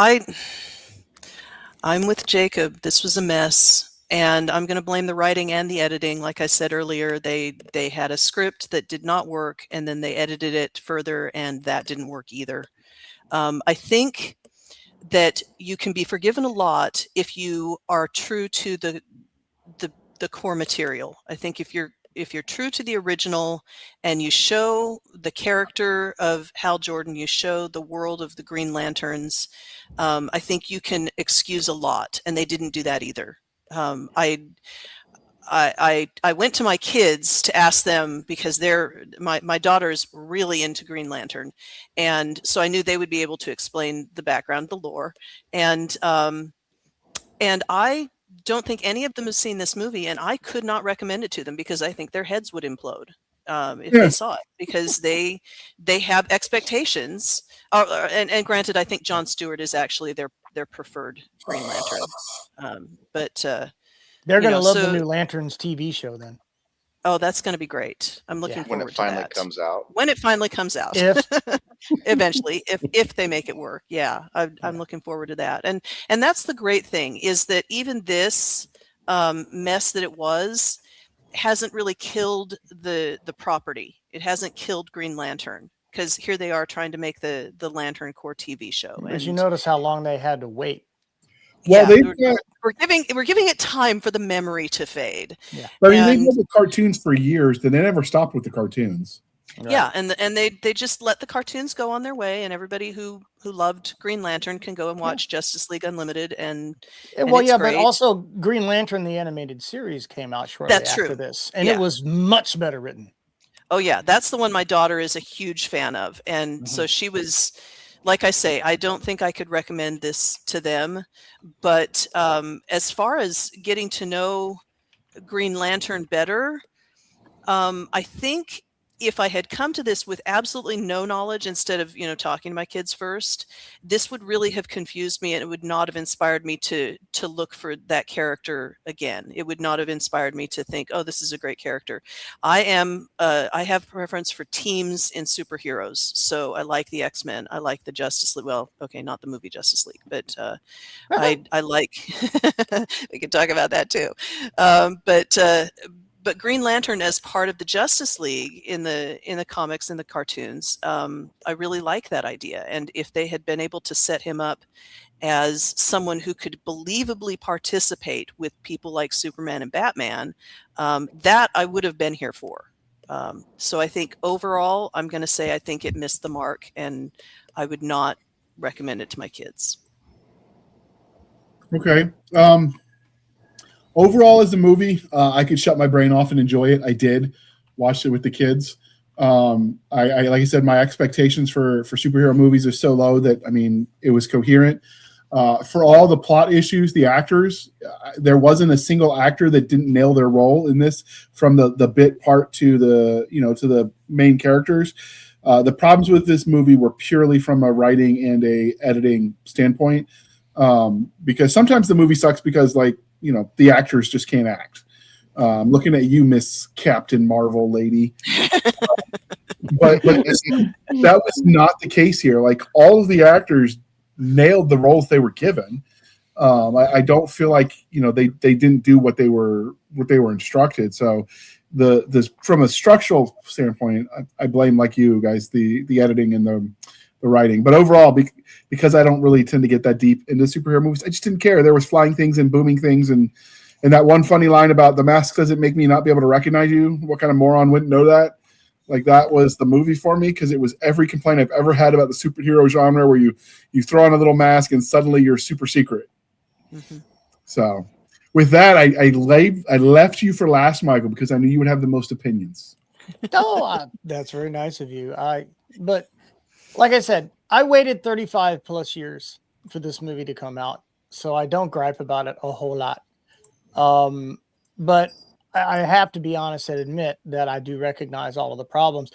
with Jacob. This was a mess, and I'm going to blame the writing and the editing. Like I said earlier, they had a script that did not work, and then they edited it further, and that didn't work either. I think that you can be forgiven a lot if you are true to the core material. I think if you're true to the original and you show the character of Hal Jordan, you show the world of the Green Lanterns, I think you can excuse a lot, and they didn't do that either. I went to my kids to ask them because my daughter's really into Green Lantern, and so I knew they would be able to explain the background, the lore, and I don't think any of them have seen this movie, and I could not recommend it to them because I think their heads would implode if they saw it, because they have expectations. And granted, I think Jon Stewart is actually their preferred Green Lantern, but they're going to love the new Lanterns TV show then. Oh, that's going to be great. I'm looking forward to that. When it finally comes out. When it finally comes out. Eventually, if they make it work. Yeah, I'm looking forward to that. And that's the great thing, is that even this mess that it was hasn't really killed the property. It hasn't killed Green Lantern, because here they are trying to make the Lantern Corps TV show. As you notice how long they had to wait. Well, yeah, we're giving it time for the memory to fade. Yeah, I mean, they've had the cartoons for years, and they never stopped with the cartoons. Right. Yeah, and they just let the cartoons go on their way, and everybody who loved Green Lantern can go and watch Justice League Unlimited, and well, it's great. But also Green Lantern the animated series came out shortly after this, and it was much better written. Oh yeah, that's the one my daughter is a huge fan of, and so she was like I say, I don't think I could recommend this to them. But as far as getting to know Green Lantern better, I think if I had come to this with absolutely no knowledge instead of, talking to my kids first, this would really have confused me, and it would not have inspired me to look for that character again. It would not have inspired me to think, oh, this is a great character. I have preference for teams in superheroes. So I like the X-Men. I like the Justice League. Well, okay, not the movie Justice League, but I like, we can talk about that too. But Green Lantern as part of the Justice League in the comics and the cartoons, I really like that idea. And if they had been able to set him up as someone who could believably participate with people like Superman and Batman, that I would have been here for. So I think overall, I'm going to say I think it missed the mark, and I would not recommend it to my kids. Okay. Overall, as a movie, I could shut my brain off and enjoy it. I did watch it with the kids. I like I said, my expectations for superhero movies are so low that, it was coherent. For all the plot issues, the actors, there wasn't a single actor that didn't nail their role in this, from the bit part to to the main characters. The problems with this movie were purely from a writing and a editing standpoint, because sometimes the movie sucks because the actors just can't act. Looking at you, Miss Captain Marvel lady. But that was not the case here. Like, all of the actors nailed the roles they were given. I don't feel like they didn't do what they were instructed. So from a structural standpoint, I blame, like you guys, the editing and the writing. But overall, because I don't really tend to get that deep into superhero movies, I just didn't care. There was flying things and booming things, and that one funny line about the mask doesn't make me not be able to recognize you. What kind of moron wouldn't know that? Like, that was the movie for me, because it was every complaint I've ever had about the superhero genre, where you throw on a little mask and suddenly you're super secret. Mm-hmm. So with that, I left you for last, Michael, because I knew you would have the most opinions. That's very nice of you. But like I said, I waited 35 plus years for this movie to come out, so I don't gripe about it a whole lot. But I have to be honest and admit that I do recognize all of the problems.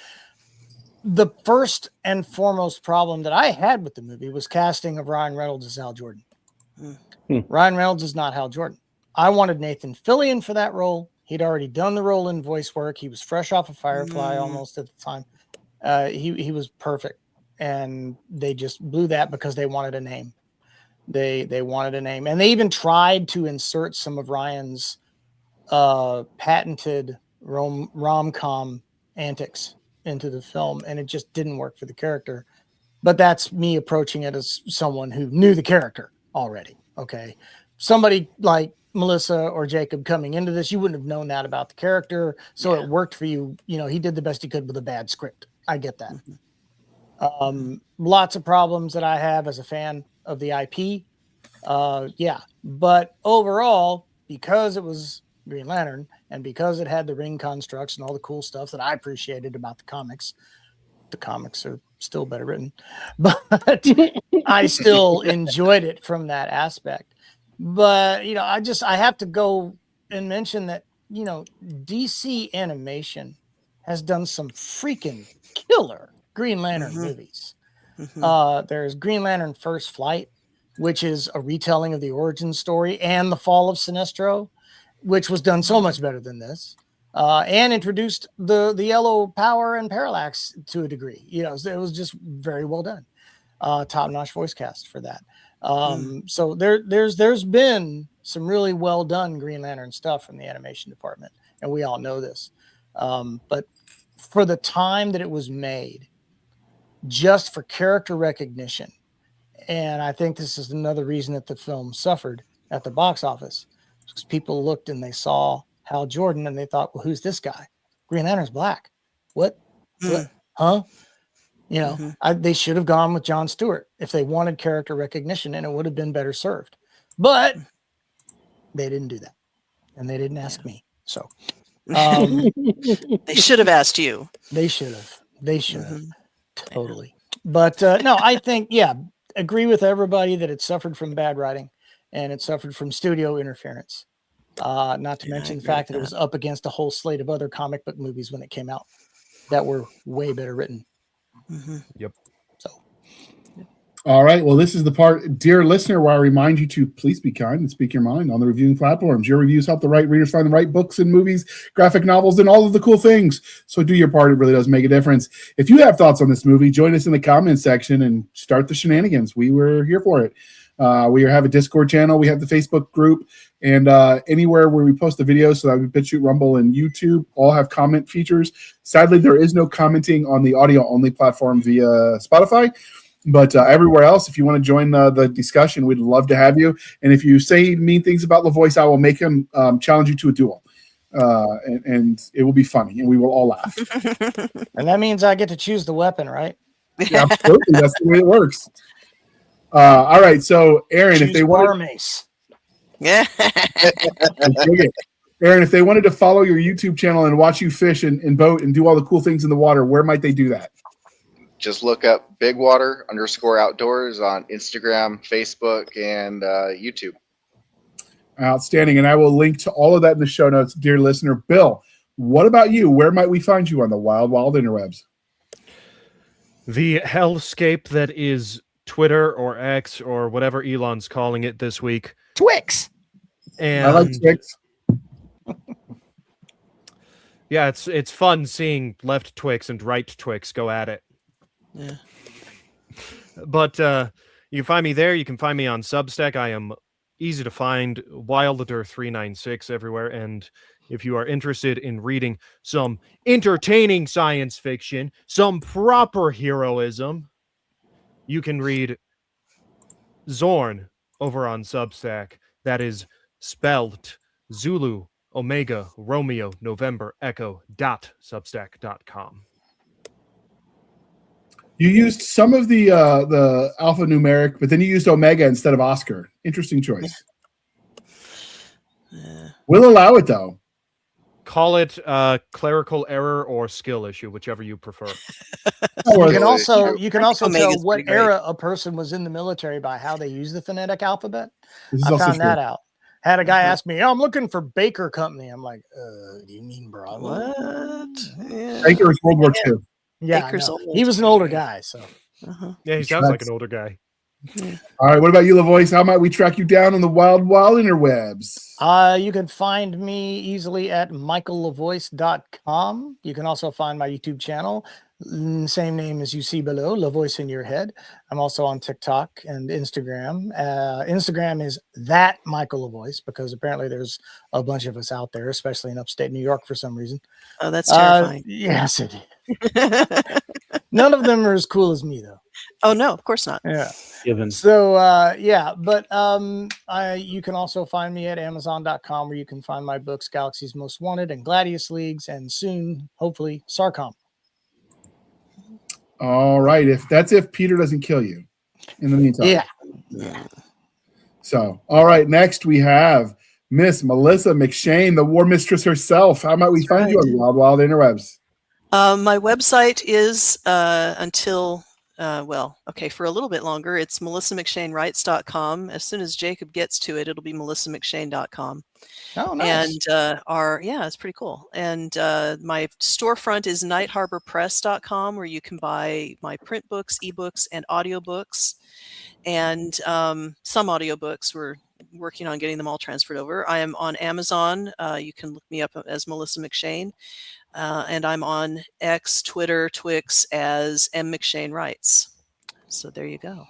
The first and foremost problem that I had with the movie was casting of Ryan Reynolds as Hal Jordan. Ryan Reynolds is not Hal Jordan. I wanted Nathan Fillion for that role. He'd already done the role in voice work. He was fresh off of Firefly almost at the time. He was perfect. And they just blew that because they wanted a name. They wanted a name. And they even tried to insert some of Ryan's patented rom-com antics into the film, and it just didn't work for the character. But that's me approaching it as someone who knew the character already. Okay. Somebody like Melissa or Jacob coming into this, you wouldn't have known that about the character. So it worked for you. He did the best he could with a bad script. I get that. Lots of problems that I have as a fan of the IP. But overall, because it was Green Lantern and because it had the ring constructs and all the cool stuff that I appreciated about the comics are still better written, but I still enjoyed it from that aspect. But, I have to go and mention that, DC Animation has done some freaking killer Green Lantern movies. There's Green Lantern First Flight, which is a retelling of the origin story and the fall of Sinestro, which was done so much better than this, and introduced the yellow power and parallax to a degree. It was just very well done. Top-notch voice cast for that. So there's been some really well done Green Lantern stuff from the animation department, and we all know this. But for the time that it was made, just for character recognition, and I think this is another reason that the film suffered at the box office, because people looked and they saw Hal Jordan and they thought, well, who's this guy? Green Lantern's black. What? Huh? They should have gone with Jon Stewart if they wanted character recognition, and it would have been better served. But they didn't do that, and they didn't ask me. So they should have asked you. They should have. Totally. But no, I think, agree with everybody that it suffered from bad writing and it suffered from studio interference. Not to mention the fact that it was up against a whole slate of other comic book movies when it came out that were way better written. Mm-hmm. Yep. So. All right. Well, this is the part, dear listener, where I remind you to please be kind and speak your mind on the reviewing platforms. Your reviews help the right readers find the right books and movies, graphic novels, and all of the cool things. So do your part. It really does make a difference. If you have thoughts on this movie, join us in the comments section and start the shenanigans. We were here for it. We have a Discord channel. We have the Facebook group. And anywhere where we post the videos, so that would be BitChute, Rumble, and YouTube, all have comment features. Sadly, there is no commenting on the audio-only platform via Spotify. But everywhere else, if you want to join the discussion, we'd love to have you. And if you say mean things about LaVoice, I will make him challenge you to a duel. And it will be funny, and we will all laugh. And that means I get to choose the weapon, right? Yeah, absolutely. That's the way it works. All right. So, Aaron, choose if they wanted... mace. Yeah. Aaron, if they wanted to follow your YouTube channel and watch you fish and boat and do all the cool things in the water, where might they do that? Just look up BigWater_Outdoors on Instagram, Facebook, and YouTube. Outstanding. And I will link to all of that in the show notes, dear listener. Bill, what about you? Where might we find you on the wild, wild interwebs? The hellscape that is Twitter or X or whatever Elon's calling it this week. Twix. And I like Twix. Yeah, it's fun seeing left Twix and right Twix go at it. Yeah. But you can find me there. You can find me on Substack. I am easy to find, Wilder396 everywhere. And if you are interested in reading some entertaining science fiction, some proper heroism, you can read Zorn over on Substack. That is spelled Zulu, Omega, Romeo, November, Echo, .substack.com. You used some of the alphanumeric, but then you used Omega instead of Oscar. Interesting choice. We'll allow it, though. Call it clerical error or skill issue, whichever you prefer. You can also tell Omega's what pretty great. era a person was in the military by how they use the phonetic alphabet. This is I also found that true. out. Had a guy ask me, I'm looking for Baker Company. I'm like, do you mean Bravo? What? Yeah. Baker was World War II. Yeah, Baker's no. old. He was an older guy, so. Yeah, he sounds like an older guy. All right, what about you, LaVoice? How might we track you down on the wild, wild interwebs? You can find me easily at michaellavoice.com. You can also find my YouTube channel, same name as you see below, LaVoice in Your Head. I'm also on TikTok and Instagram. Instagram is that Michael LaVoice, because apparently there's a bunch of us out there, especially in upstate New York for some reason. Oh, that's terrifying. Yes, it is. None of them are as cool as me, though. Oh, no, of course not. Yeah. Given. So, but you can also find me at Amazon.com, where you can find my books, Galaxy's Most Wanted and Gladius Leagues, and soon, hopefully, Sarcom. All right, if Peter doesn't kill you in the meantime. Yeah. So, all right, next we have Miss Melissa McShane, the War Mistress herself. How might we find you on the wild, wild interwebs? My website is for a little bit longer, it's melissamcShaneWrites.com. As soon as Jacob gets to it, it'll be melissamcshane.com. Oh, nice. And it's pretty cool. And my storefront is nightharborpress.com, where you can buy my print books, ebooks, and audiobooks. And some audiobooks, we're working on getting them all transferred over. I am on Amazon. You can look me up as Melissa McShane. And I'm on X, Twitter, Twix as M. McShane Writes. So there you go.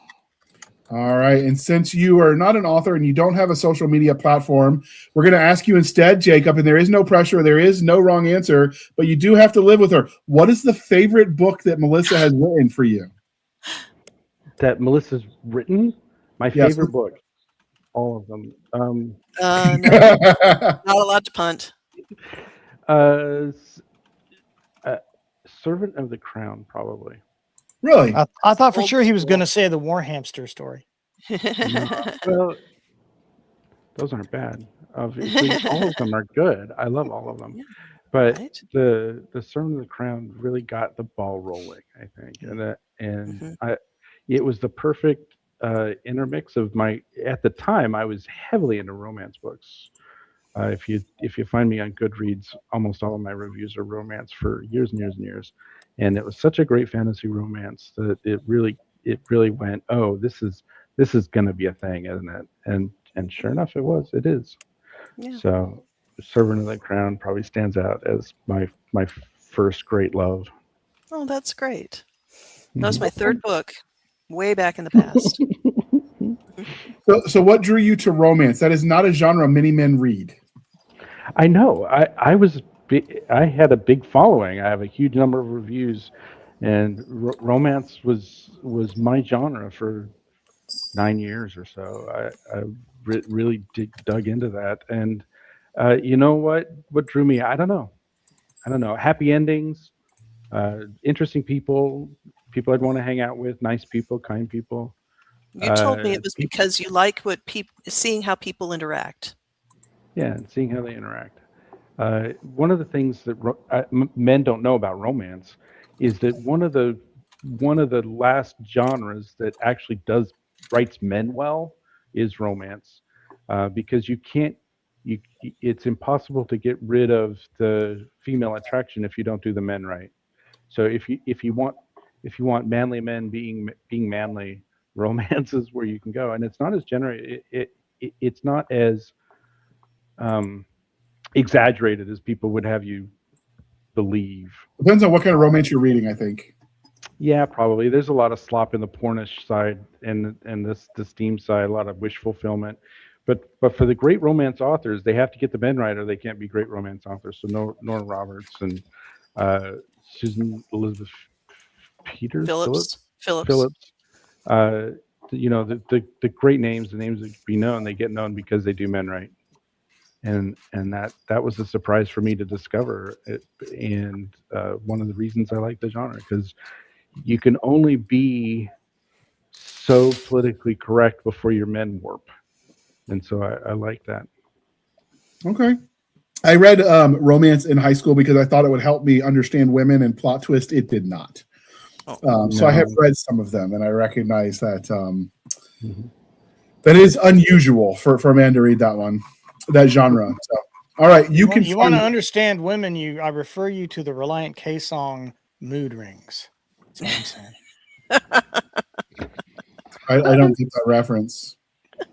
All right. And since you are not an author and you don't have a social media platform, we're going to ask you instead, Jacob, and there is no pressure, there is no wrong answer, but you do have to live with her. What is the favorite book that Melissa has written for you? That Melissa's written? My favorite book. All of them. No, not allowed to punt. Servant of the Crown, probably. Really? I thought for sure he was going to say the War Hamster story. Well, those aren't bad. Obviously, all of them are good. I love all of them. But the Servant of the Crown really got the ball rolling, I think. and it was the perfect intermix of at the time I was heavily into romance books. If you find me on Goodreads, almost all of my reviews are romance for years and years and years, and it was such a great fantasy romance that it really went, oh, this is going to be a thing, isn't it? And sure enough, it is. Yeah. So Servant of the Crown probably stands out as my first great love. Oh, that's great. That was my third book, way back in the past. So what drew you to romance? That is not a genre many men read. I know. I had a big following. I have a huge number of reviews, and romance was my genre for 9 years or so. I really dug into that, and you know what drew me? I don't know. Happy endings, interesting people I'd want to hang out with, nice people, kind people. You told me it was because you like seeing how people interact. Yeah, and seeing how they interact. One of the things that men don't know about romance is that one of the last genres that actually writes men well is romance, because it's impossible to get rid of the female attraction if you don't do the men right. So if you want manly men being manly, romance is where you can go, and it's not as it's not as exaggerated as people would have you believe. Depends on what kind of romance you're reading, I think. Yeah, probably. There's a lot of slop in the pornish side and the steam side, a lot of wish fulfillment. But for the great romance authors, they have to get the men right, or they can't be great romance authors. So Nora Roberts and Susan Elizabeth Phillips. The great names, the names that be known, they get known because they do men right. And that was a surprise for me to discover it, and one of the reasons I like the genre, because you can only be so politically correct before your men warp, and so I like that. Okay, I read romance in high school because I thought it would help me understand women, and plot twist, it did not. So I have read some of them, and I recognize that that is unusual for a man to read that genre. So, all right, you want to understand women. I refer you to the Reliant K song "Mood Rings." That's what I'm saying. I don't get that reference.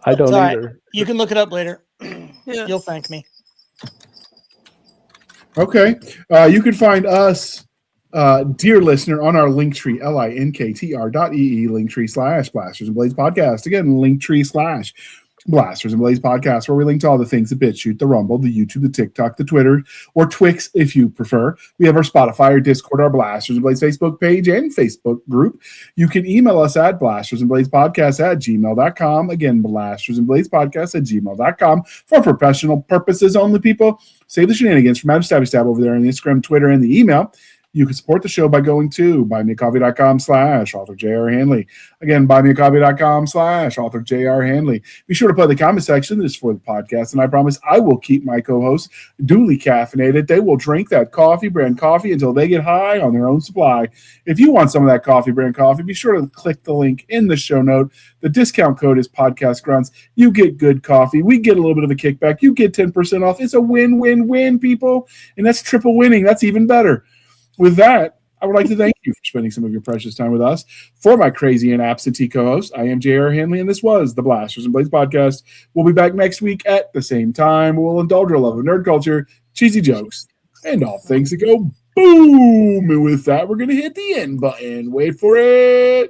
I don't either. Right. You can look it up later. Yes. You'll thank me. Okay, you can find us, dear listener, on our Linktree, linktr.ee, Linktree/Blasters and Blades podcast. Again, Linktree/ Blasters and Blades podcast, where we link to all the things: the BitChute, the Rumble, the YouTube, the TikTok, the Twitter, or Twix if you prefer. We have our Spotify, our Discord, our Blasters and Blades Facebook page and Facebook group. You can email us at blastersandbladespodcast@gmail.com. Again, blastersandbladespodcast@gmail.com. For professional purposes only, people. Save the shenanigans from Stabby Stab over there on the Instagram, Twitter, and the email. You can support the show by going to buymeacoffee.com/author J.R. Handley. Again, buymeacoffee.com/author J.R. Handley. Be sure to play the comment section that is for the podcast, and I promise I will keep my co-hosts duly caffeinated. They will drink that coffee brand coffee until they get high on their own supply. If you want some of that coffee brand coffee, be sure to click the link in the show note. The discount code is Podcast Grunts. You get good coffee. We get a little bit of a kickback. You get 10% off. It's a win-win-win, people, and that's triple winning. That's even better. With that, I would like to thank you for spending some of your precious time with us. For my crazy and absentee co-host, I am J.R. Handley, and this was the Blasters and Blades podcast. We'll be back next week at the same time. We'll indulge our love of nerd culture, cheesy jokes, and all things that go boom. And with that, we're going to hit the end button. Wait for it.